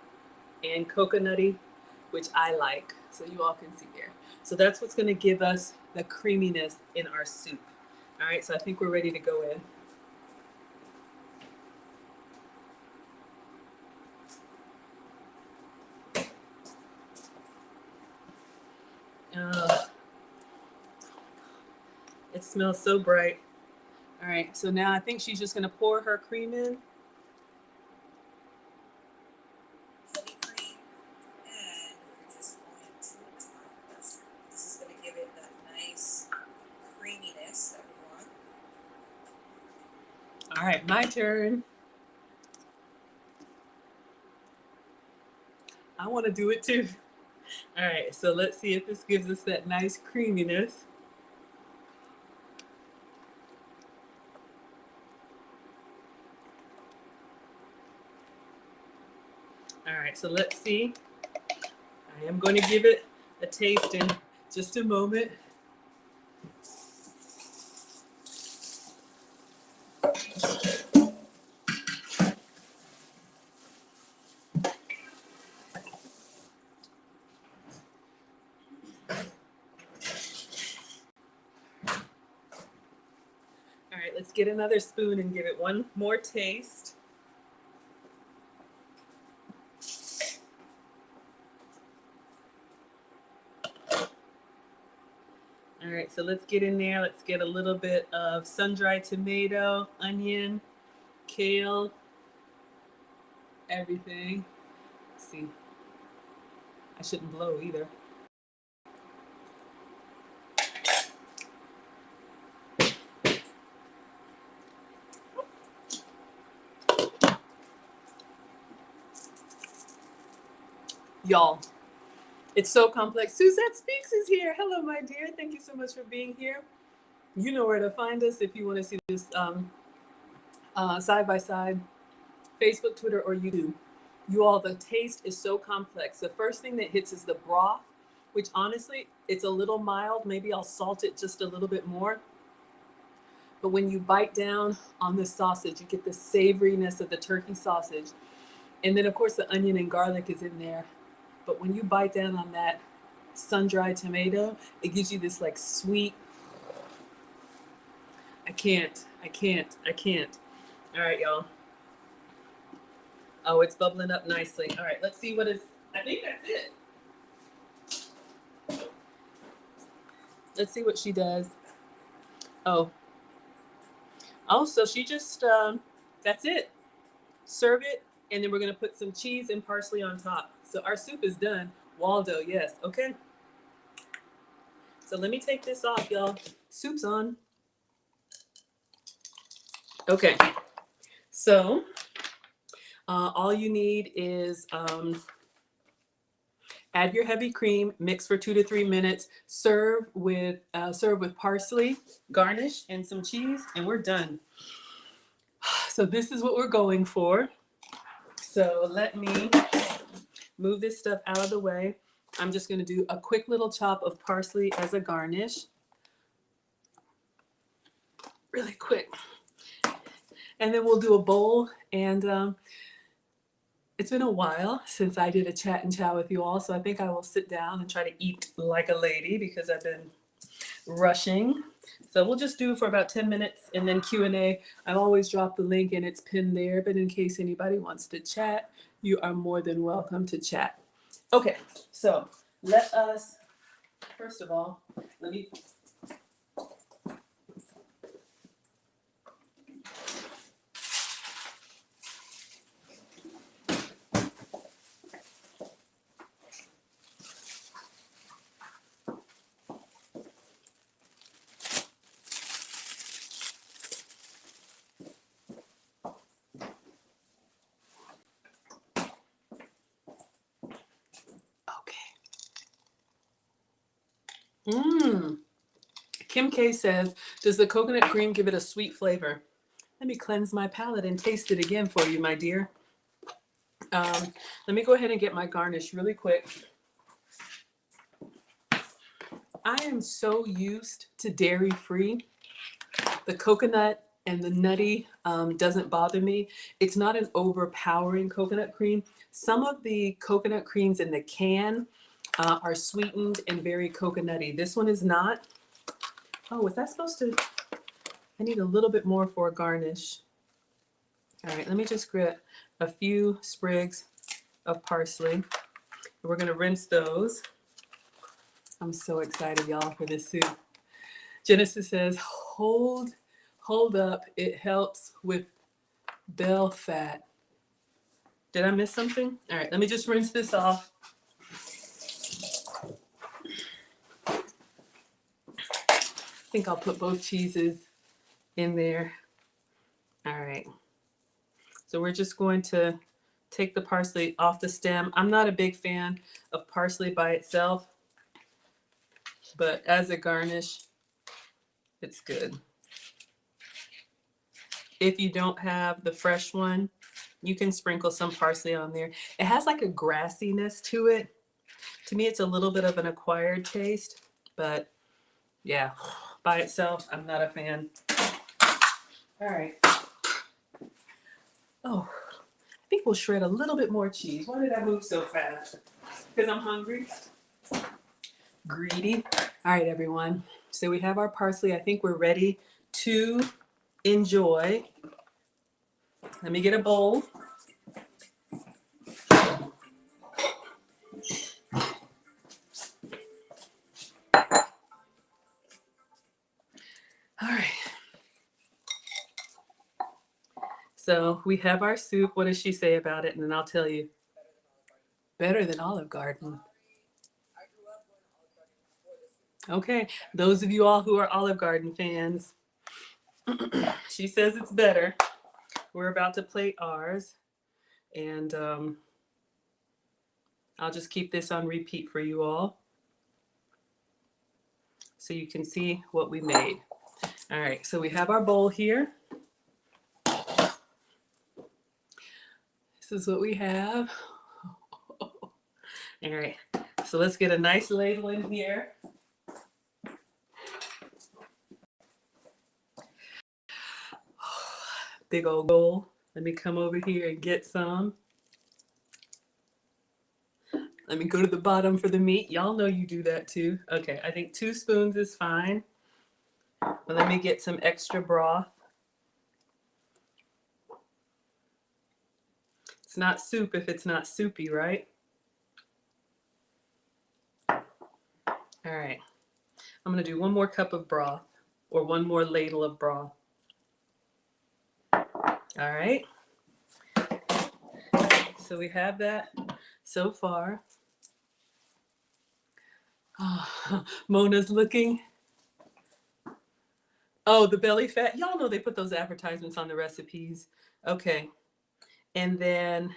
and coconutty, which I like. So you all can see there. So that's what's gonna give us the creaminess in our soup. All right, so I think we're ready to go in. It smells so bright. All right, so now I think she's just gonna pour her cream in. Heavy cream, and we're just going to top this. This is going to give it that nice creaminess that we want. All right, my turn. I want to do it too. All right, so let's see if this gives us that nice creaminess. All right, so let's see. I am going to give it a taste in just a moment. All right, let's get another spoon and give it one more taste. All right, so let's get in there. Let's get a little bit of sun-dried tomato, onion, kale, everything. Let's see. I shouldn't blow either. Y'all, it's so complex. Suzette Speaks is here. Hello, my dear. Thank you so much for being here. You know where to find us if you want to see this side by side, Facebook, Twitter, or YouTube. You all, the taste is so complex. The first thing that hits is the broth, which honestly, it's a little mild. Maybe I'll salt it just a little bit more. But when you bite down on the sausage, you get the savoriness of the turkey sausage. And then, of course, the onion and garlic is in there. But when you bite down on that sun-dried tomato, it gives you this like sweet, I can't. All right, y'all. Oh, it's bubbling up nicely. All right, let's see what is, I think that's it. Let's see what she does. Oh, Oh, so she just, that's it. Serve it, and then we're gonna put some cheese and parsley on top. So our soup is done. Waldo, yes, okay. So let me take this off, y'all. Soup's on. Okay, so all you need is add your heavy cream, mix for 2 to 3 minutes, serve with parsley, garnish, and some cheese, and we're done. So this is what we're going for. So let me move this stuff out of the way. I'm just gonna do a quick little chop of parsley as a garnish. Really quick. And then we'll do a bowl, and it's been a while since I did a chat and chow with you all, so I think I will sit down and try to eat like a lady because I've been rushing. So we'll just do it for about 10 minutes and then Q&A. I've always dropped the link and it's pinned there, but in case anybody wants to chat, you are more than welcome to chat. Okay, so let us, first of all, let me Mmm. Kim K says, does the coconut cream give it a sweet flavor? Let me cleanse my palate and taste it again for you, my dear. Let me go ahead and get my garnish really quick. I am so used to dairy-free. The coconut and the nutty doesn't bother me. It's not an overpowering coconut cream. Some of the coconut creams in the can are sweetened and very coconutty. This one is not. Oh, was that supposed to? I need a little bit more for a garnish. All right, let me just grab a few sprigs of parsley. We're gonna rinse those. I'm so excited, y'all, for this soup. Genesis says, hold up, it helps with bell fat. Did I miss something? All right, let me just rinse this off. I think I'll put both cheeses in there. All right. So we're just going to take the parsley off the stem. I'm not a big fan of parsley by itself, but as a garnish, it's good. If you don't have the fresh one, you can sprinkle some parsley on there. It has like a grassiness to it. To me, it's a little bit of an acquired taste, but yeah, by itself, I'm not a fan. All right. Oh, I think we'll shred a little bit more cheese. Why did I move so fast? Because I'm hungry. Greedy. All right, everyone. So we have our parsley. I think we're ready to enjoy. Let me get a bowl. All right. So we have our soup. What does she say about it? And then I'll tell you. Better than Olive Garden. Okay, those of you all who are Olive Garden fans, she says it's better. We're about to plate ours, and I'll just keep this on repeat for you all so you can see what we made. All right, so we have our bowl here. This is what we have. All right, so let's get a nice ladle in here. Big old bowl. Let me come over here and get some. Let me go to the bottom for the meat. Y'all know you do that too. Okay, I think 2 spoons is fine. But let me get some extra broth. It's not soup if it's not soupy, right? All right. I'm gonna do 1 more cup of broth or 1 more ladle of broth. All right. So we have that so far. Oh, Mona's looking. Oh, the belly fat. Y'all know they put those advertisements on the recipes. Okay. And then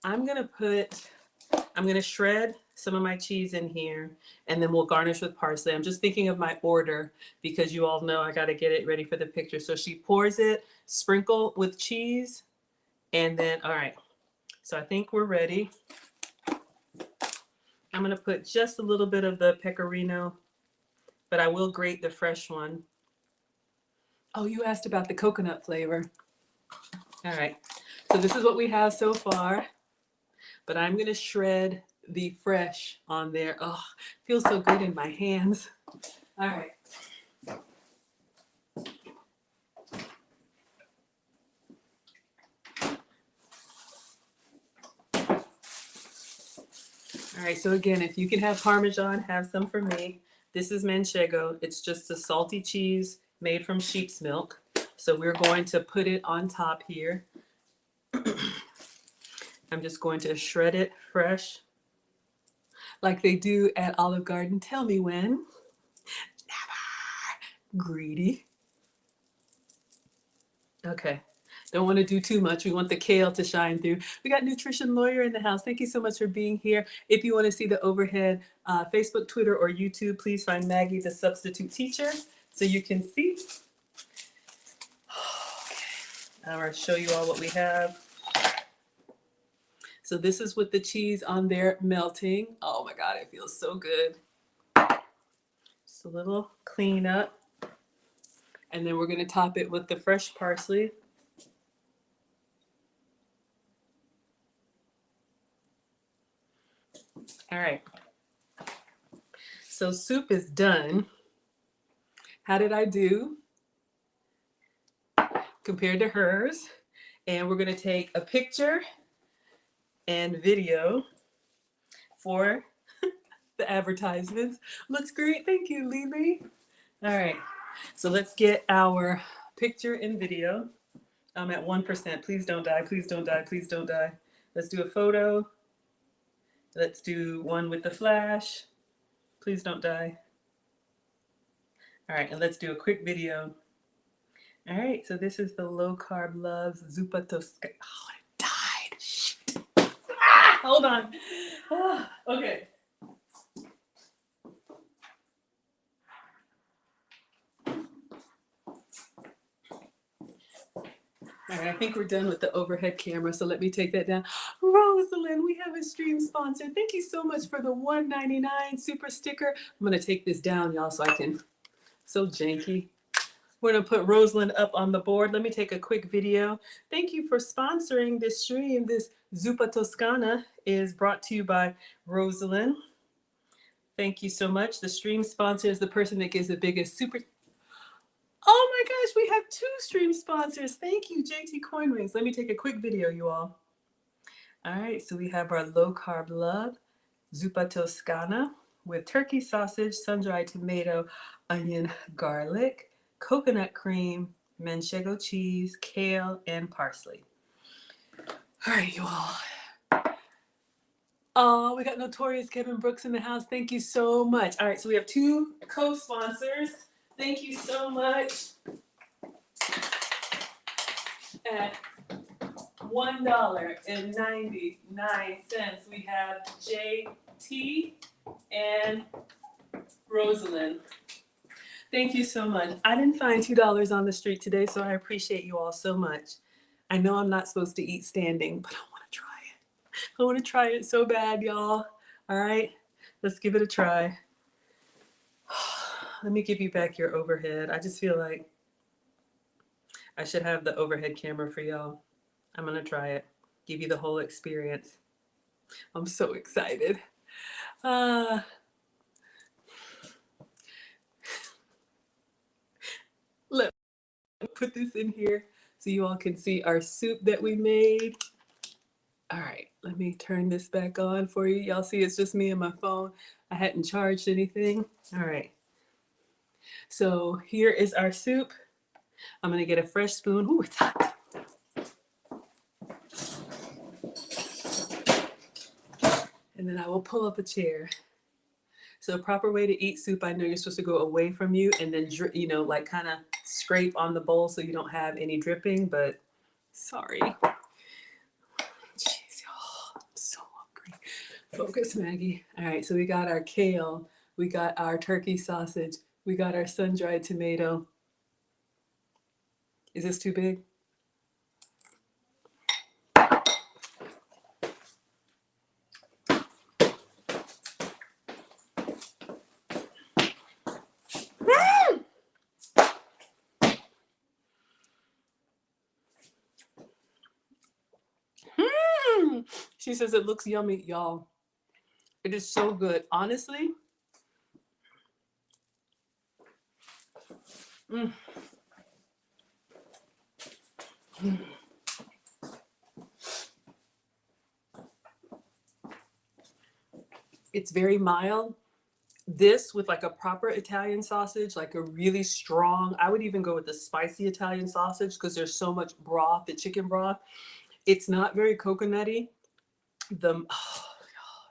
I'm going to shred some of my cheese in here, and then we'll garnish with parsley. I'm just thinking of my order because you all know I got to get it ready for the picture. So she pours it, sprinkle with cheese, and then, all right. So I think we're ready. I'm going to put just a little bit of the pecorino, but I will grate the fresh one. Oh, you asked about the coconut flavor. All right. So this is what we have so far, but I'm going to shred the fresh on there. Oh, feels so good in my hands. All right. All right, so again, if you can have Parmesan, have some for me. This is Manchego. It's just a salty cheese made from sheep's milk. So we're going to put it on top here. I'm just going to shred it fresh, like they do at Olive Garden. Tell me when. Never. Greedy. Okay. Don't want to do too much. We want the kale to shine through. We got Nutrition Lawyer in the house. Thank you so much for being here. If you want to see the overhead Facebook, Twitter, or YouTube, please find Maggie, the substitute teacher, so you can see. Okay. I'm going to show you all what we have. So this is with the cheese on there melting. Oh my God, it feels so good. Just a little cleanup. And then we're going to top it with the fresh parsley. All right. So soup is done. How did I do compared to hers? And we're going to take a picture and video for the advertisements. Looks great. Thank you, Lily. All right. So let's get our picture and video. I'm at 1%. Please don't die. Please don't die. Please don't die. Let's do a photo. Let's do one with the flash. Please don't die. All right. And let's do a quick video. All right. So this is the Low Carb Loves Zuppa Toscana. Oh, it died. Shit. Ah, hold on. Ah, okay. All right, I think we're done with the overhead camera, so let me take that down. Rosalind, we have a stream sponsor. Thank you so much for the $1.99 super sticker. I'm gonna take this down, y'all, so I can, so janky. We're gonna put Rosalind up on the board. Let me take a quick video. Thank you for sponsoring this stream. This Zuppa Toscana is brought to you by Rosalind. Thank you so much. The stream sponsor is the person that gives the biggest super. Oh my gosh, we have 2 stream sponsors. Thank you, JT Coin Rings. Let me take a quick video, you all. All right, so we have our low carb love, Zuppa Toscana, with turkey sausage, sun-dried tomato, onion, garlic, coconut cream, manchego cheese, kale, and parsley. All right, you all. Oh, we got Notorious Kevin Brooks in the house. Thank you so much. All right, so we have 2 co-sponsors. Thank you so much. At $1.99, we have JT and Rosalind. Thank you so much. I didn't find $2 on the street today, so I appreciate you all so much. I know I'm not supposed to eat standing, but I want to try it. I want to try it so bad, y'all. All right, let's give it a try. Let me give you back your overhead. I just feel like I should have the overhead camera for y'all. I'm gonna try it, give you the whole experience. I'm so excited. Let me put this in here so you all can see our soup that we made. All right, let me turn this back on for you. Y'all see it's just me and my phone. I hadn't charged anything. All right. So here is our soup. I'm gonna get a fresh spoon. Ooh, it's hot. And then I will pull up a chair. So a proper way to eat soup, I know you're supposed to go away from you and then, you know, like kind of scrape on the bowl so you don't have any dripping, but sorry. Jeez, y'all, I'm so hungry. Focus, Maggie. All right, so we got our kale, we got our turkey sausage, we got our sun-dried tomato. Is this too big? She says it looks yummy, y'all. It is so good. Honestly, mm. It's very mild. This with like a proper Italian sausage, like a really strong, I would even go with the spicy Italian sausage because there's so much broth, the chicken broth. It's not very coconutty. Oh,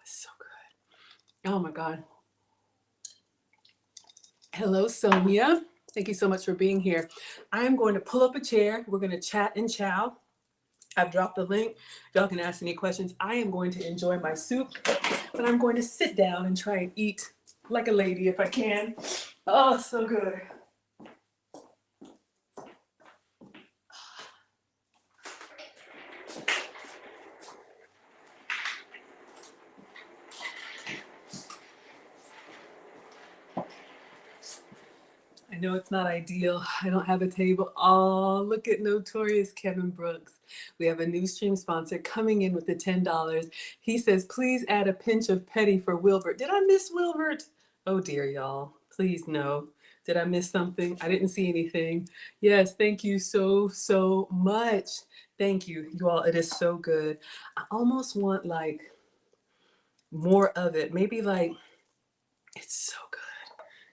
it's so good. Oh my God. Hello, Sonia. Thank you so much for being here. I'm going to pull up a chair. We're going to chat and chow. I've dropped the link. Y'all can ask any questions. I am going to enjoy my soup, but I'm going to sit down and try and eat like a lady if I can. Oh, so good. I know it's not ideal. I don't have a table. Oh, look at Notorious Kevin Brooks. We have a new stream sponsor coming in with the $10. He says, please add a pinch of petty for Wilbert. Did I miss Wilbert? Oh dear, y'all. Please no. Did I miss something? I didn't see anything. Yes, thank you so, so much. Thank you, you all. It is so good. I almost want like more of it. Maybe like, it's so good.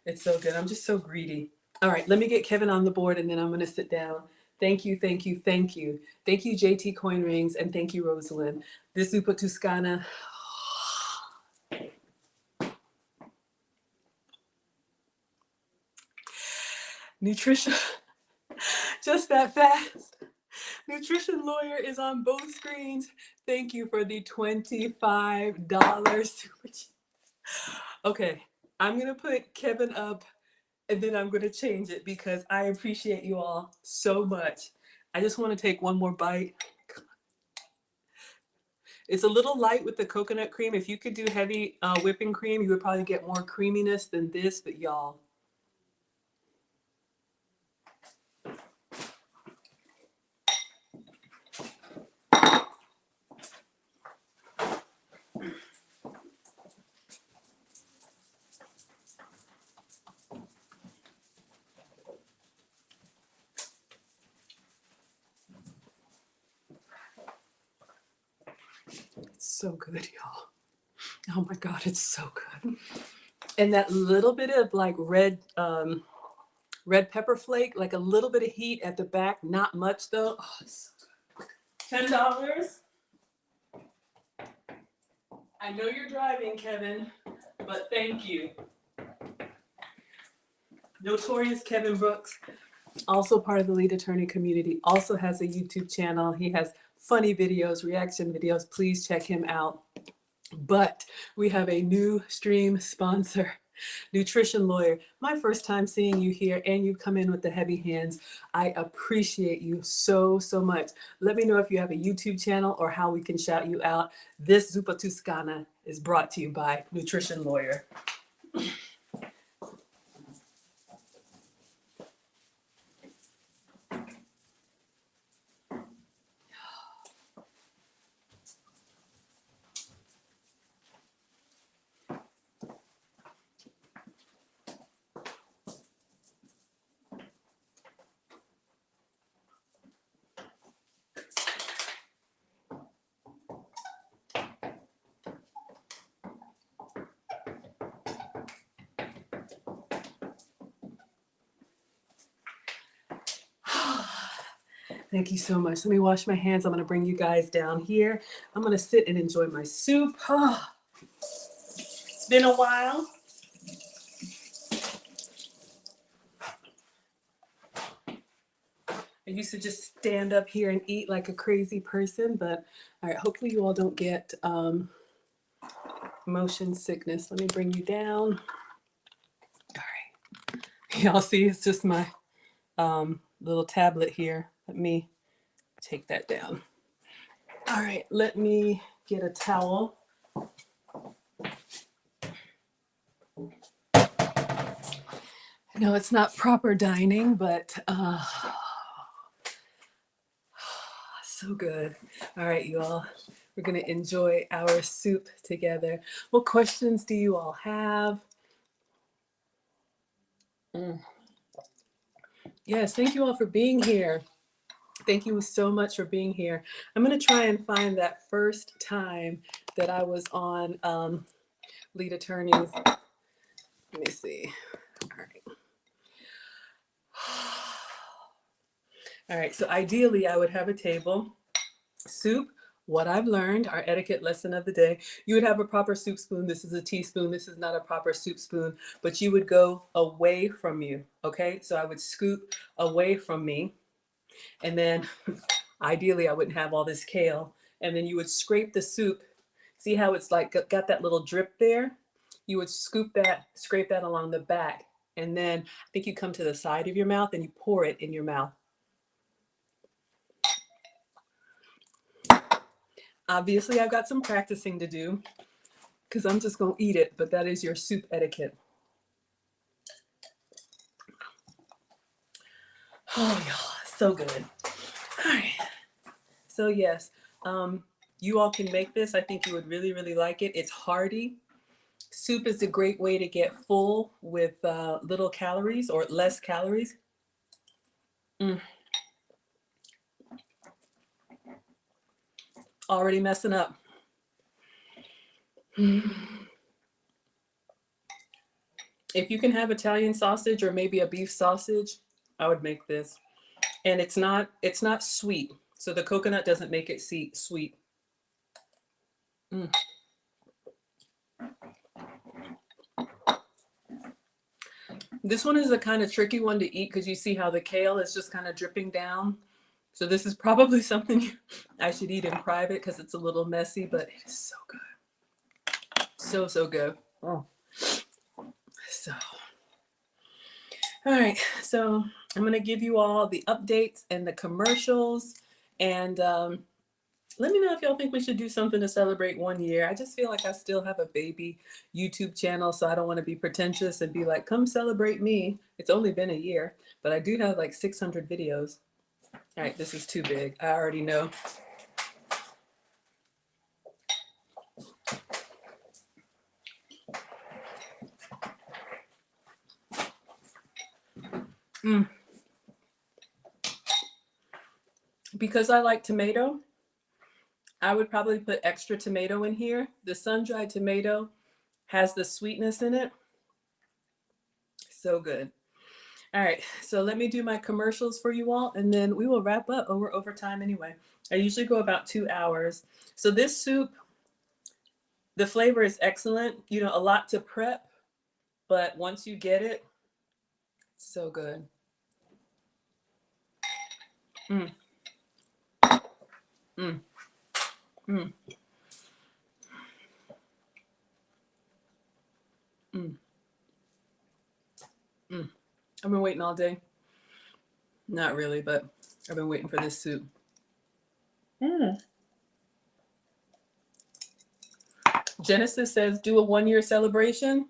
It's so good. I'm just so greedy. All right, let me get Kevin on the board and then I'm going to sit down. Thank you, thank you, thank you. Thank you, JT Coin Rings, and thank you, Rosalind. This Zuppa Tuscana. Nutrition, just that fast. Nutrition Lawyer is on both screens. Thank you for the $25. Okay, I'm going to put Kevin up and then I'm going to change it because I appreciate you all so much. I just want to take one more bite. It's a little light with the coconut cream. If you could do heavy whipping cream, you would probably get more creaminess than this, but y'all. It's so good, y'all. Oh my God, it's so good. And that little bit of like red pepper flake, like a little bit of heat at the back, not much though. Oh, it's so good. $10. I know you're driving, Kevin, but thank you. Notorious Kevin Brooks, also part of the lead attorney community, also has a YouTube channel. He has funny videos, reaction videos. Please check him out. But we have a new stream sponsor, Nutrition Lawyer. My first time seeing you here and you come in with the heavy hands. I appreciate you so, so much. Let me know if you have a YouTube channel or how we can shout you out. This Zuppa Tuscana is brought to you by Nutrition Lawyer. Thank you so much. Let me wash my hands. I'm going to bring you guys down here. I'm going to sit and enjoy my soup. Oh, it's been a while. I used to just stand up here and eat like a crazy person, but all right, hopefully you all don't get motion sickness. Let me bring you down. All right. Y'all see, it's just my little tablet here. Let me take that down. All right, let me get a towel. No, it's not proper dining, but so good. All right, you all. We're going to enjoy our soup together. What questions do you all have? Yes, thank you all for being here. Thank you so much for being here. I'm going to try and find that first time that I was on Lead Attorneys. Let me see. All right. All right, so ideally I would have a table, soup, what I've learned, our etiquette lesson of the day. You would have a proper soup spoon. This is a teaspoon. This is not a proper soup spoon, but you would go away from you, okay? So I would scoop away from me, and then ideally I wouldn't have all this kale, and then you would scrape the soup. See how it's like got that little drip there? You would scoop that, scrape that along the back, and then I think you come to the side of your mouth and you pour it in your mouth. Obviously, I've got some practicing to do because I'm just going to eat it, but that is your soup etiquette. Oh, y'all, so good. All right. So, yes, you all can make this. I think you would really, really like it. It's hearty. Soup is a great way to get full with little calories or less calories. Already messing up. If you can have Italian sausage or maybe a beef sausage, I would make this. And it's not sweet. So the coconut doesn't make it sweet. This one is a kind of tricky one to eat because you see how the kale is just kind of dripping down. So this is probably something I should eat in private because it's a little messy, but it is so good. So, so good. Oh. So, all right. So I'm going to give you all the updates and the commercials. And let me know if y'all think we should do something to celebrate 1 year. I just feel like I still have a baby YouTube channel, so I don't want to be pretentious and be like, come celebrate me. It's only been a year, but I do have like 600 videos. All right, this is too big. I already know. Because I like tomato, I would probably put extra tomato in here. The sun-dried tomato has the sweetness in it. So good. All right, so let me do my commercials for you all, and then we will wrap up. We're over time anyway. I usually go about 2 hours. So this soup, the flavor is excellent. You know, a lot to prep, but once you get it, it's so good. Mm. Mm. Mm. Mm. Mm. I've been waiting all day. Not really, but I've been waiting for this soup. Genesis says, do a 1 year celebration.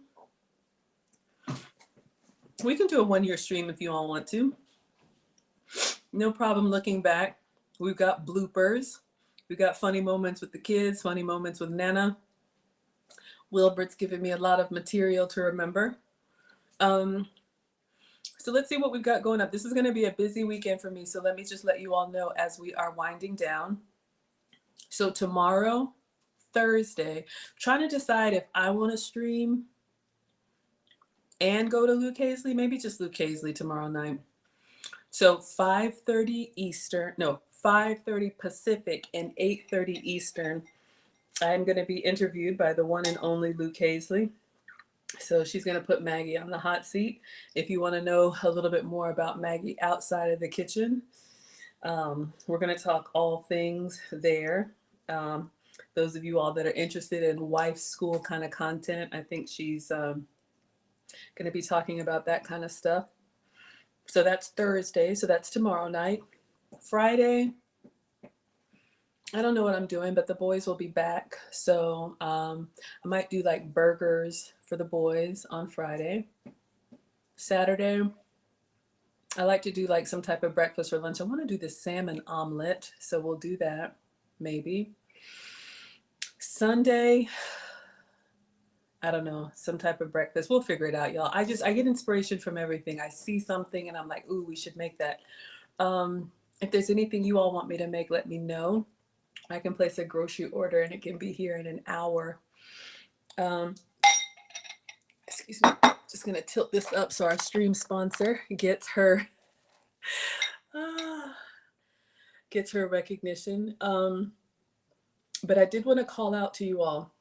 We can do a 1 year stream if you all want to. No problem looking back. We've got bloopers. We've got funny moments with the kids, funny moments with Nana. Wilbert's giving me a lot of material to remember. So let's see what we've got going up. This is going to be a busy weekend for me, so let me just let you all know as we are winding down. So tomorrow, Thursday, I'm trying to decide if I want to stream and go to Luke Hazley, maybe just Luke Hazley tomorrow night. So 5:30 Eastern, no, 5:30 Pacific and 8:30 Eastern. I'm going to be interviewed by the one and only Luke Hazley. So she's going to put Maggie on the hot seat. If you want to know a little bit more about Maggie outside of the kitchen, we're going to talk all things there. Those of you all that are interested in wife school kind of content, I think she's going to be talking about that kind of stuff. So that's Thursday. So that's tomorrow night. Friday, I don't know what I'm doing, but the boys will be back. So I might do like burgers for the boys on Friday. Saturday, I like to do like some type of breakfast or lunch. I want to do the salmon omelet. So we'll do that maybe. Sunday, I don't know, some type of breakfast. We'll figure it out, y'all. I get inspiration from everything. I see something and I'm like, ooh, we should make that. If there's anything you all want me to make, let me know. I can place a grocery order and it can be here in an hour. Excuse me, just gonna tilt this up so our stream sponsor gets her recognition. But I did want to call out to you all.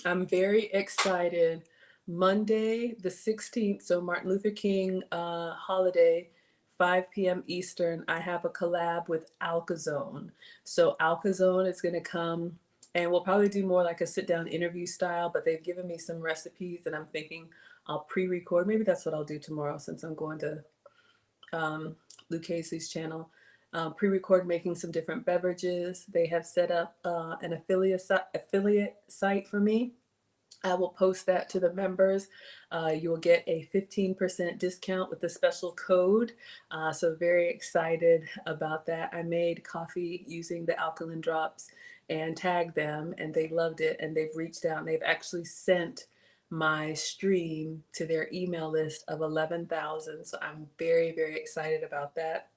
I'm very excited. Monday the 16th, so Martin Luther King holiday, 5 p.m. Eastern, I have a collab with Alcazone. So Alcazone is going to come and we'll probably do more like a sit down interview style, but they've given me some recipes and I'm thinking I'll pre-record. Maybe that's what I'll do tomorrow since I'm going to Luke Casey's channel. Pre-record making some different beverages. They have set up an affiliate site for me. I will post that to the members. You will get a 15% discount with the special code. So very excited about that. I made coffee using the alkaline drops and tagged them and they loved it and they've reached out and they've actually sent my stream to their email list of 11,000. So I'm very, very excited about that.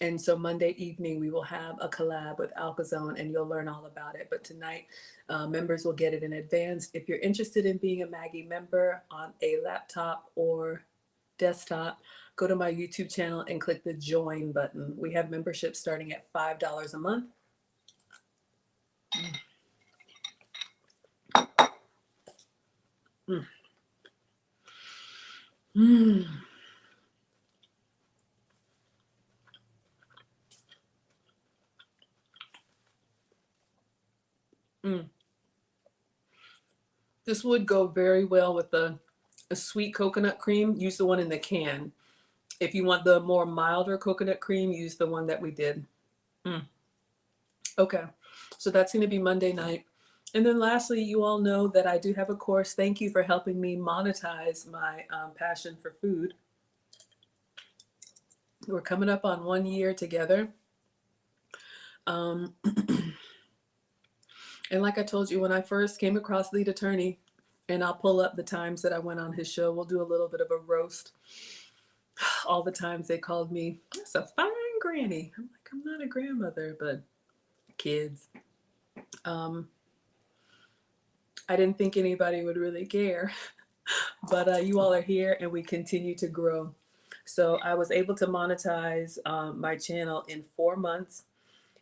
And so Monday evening, we will have a collab with Alcazone and you'll learn all about it. But tonight, members will get it in advance. If you're interested in being a Maggie member on a laptop or desktop, go to my YouTube channel and click the join button. We have memberships starting at $5 a month. Mm. Mm. Mm. This would go very well with a sweet coconut cream. Use the one in the can. If you want the more milder coconut cream, use the one that we did. Mm. Okay, so that's going to be Monday night. And then lastly, you all know that I do have a course. Thank you for helping me monetize my passion for food. We're coming up on 1 year together. And like I told you, when I first came across Lead Attorney, and I'll pull up the times that I went on his show, we'll do a little bit of a roast. All the times they called me, that's a fine granny. I'm like, I'm not a grandmother, but kids. I didn't think anybody would really care, but you all are here and we continue to grow. So I was able to monetize my channel in 4 months.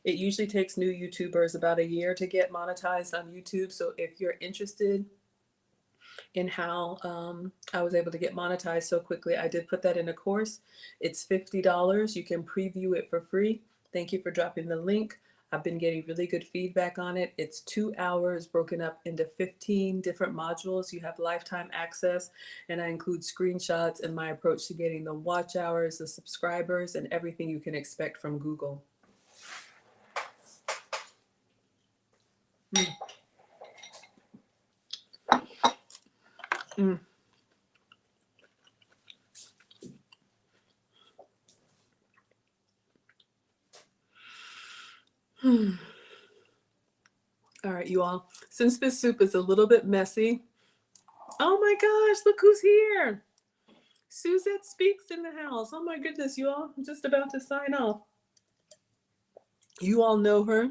It usually takes new YouTubers about a year to get monetized on YouTube. So if you're interested in how I was able to get monetized so quickly, I did put that in a course. It's $50. You can preview it for free. Thank you for dropping the link. I've been getting really good feedback on it. It's 2 hours broken up into 15 different modules. You have lifetime access, and I include screenshots and my approach to getting the watch hours, the subscribers, and everything you can expect from Google. Mm. Mm. All right, you all. Since this soup is a little bit messy, oh my gosh, look who's here. Suzette Speaks in the house. Oh my goodness, you all. I'm just about to sign off. You all know her.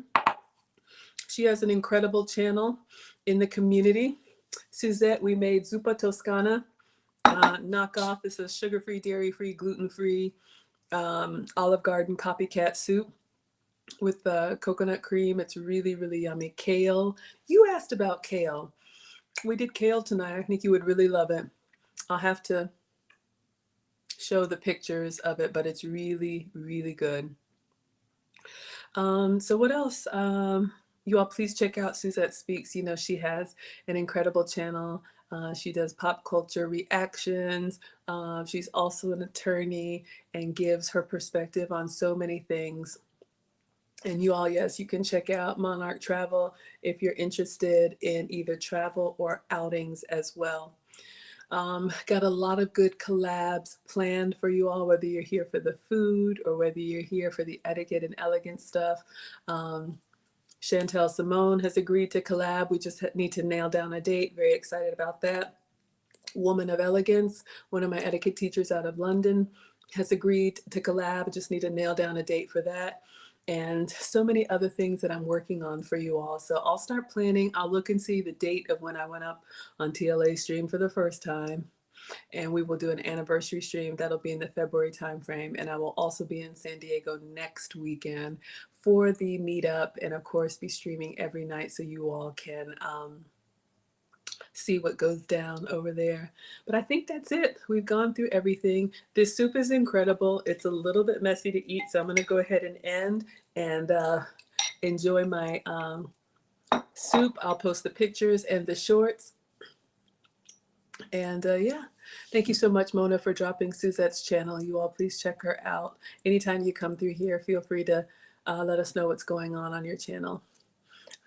She has an incredible channel in the community. Suzette, we made Zuppa Toscana knockoff. This is sugar-free, dairy-free, gluten-free Olive Garden copycat soup with the coconut cream. It's really, really yummy. Kale. You asked about kale. We did kale tonight. I think you would really love it. I'll have to show the pictures of it, but it's really, really good. So what else? You all please check out Suzette Speaks. You know, she has an incredible channel. She does pop culture reactions. She's also an attorney and gives her perspective on so many things. And you all, yes, you can check out Monarch Travel if you're interested in either travel or outings as well. Got a lot of good collabs planned for you all, whether you're here for the food or whether you're here for the etiquette and elegant stuff. Chantel Simone has agreed to collab. We just need to nail down a date. Very excited about that. Woman of Elegance, one of my etiquette teachers out of London, has agreed to collab. Just need to nail down a date for that. And so many other things that I'm working on for you all. So I'll start planning. I'll look and see the date of when I went up on TLA stream for the first time. And we will do an anniversary stream. That'll be in the February timeframe. And I will also be in San Diego next weekend for the meetup. And of course, be streaming every night so you all can see what goes down over there. But I think that's it. We've gone through everything. This soup is incredible. It's a little bit messy to eat, so I'm going to go ahead and end and enjoy my soup. I'll post the pictures and the shorts. And yeah, thank you so much, Mona, for dropping Suzette's channel. You all please check her out. Anytime you come through here, feel free to let us know what's going on your channel.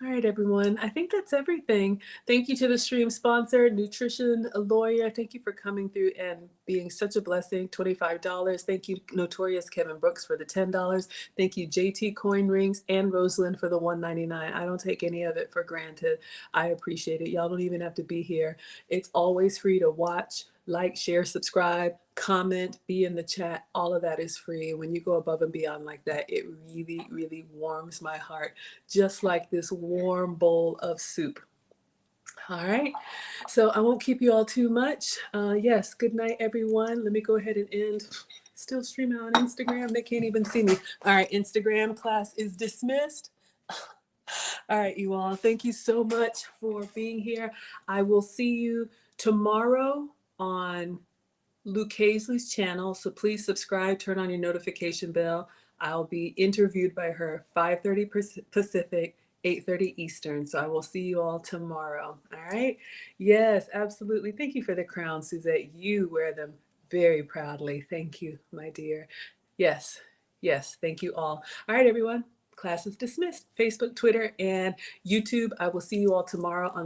All right, everyone. I think that's everything. Thank you to the stream sponsor, Nutrition Lawyer. Thank you for coming through and being such a blessing. $25. Thank you, Notorious Kevin Brooks, for the $10. Thank you, JT Coin Rings and Rosalind for the $1.99. I don't take any of it for granted. I appreciate it. Y'all don't even have to be here. It's always free to watch, like, share, subscribe, comment, be in the chat. All of that is free. When you go above and beyond like that, it really, really warms my heart, just like this warm bowl of soup. All right, so I won't keep you all too much. Yes, good night, everyone. Let me go ahead and end. Still streaming on Instagram. They can't even see me. All right, Instagram class is dismissed. All right, you all. Thank you so much for being here. I will see you tomorrow on Luke Hazley's channel. So please subscribe, turn on your notification bell. I'll be interviewed by her 5:30 Pacific, 8:30 Eastern. So I will see you all tomorrow. All right. Yes, absolutely. Thank you for the crown, Suzette. You wear them very proudly. Thank you, my dear. Yes. Yes. Thank you all. All right, everyone. Class is dismissed. Facebook, Twitter, and YouTube. I will see you all tomorrow on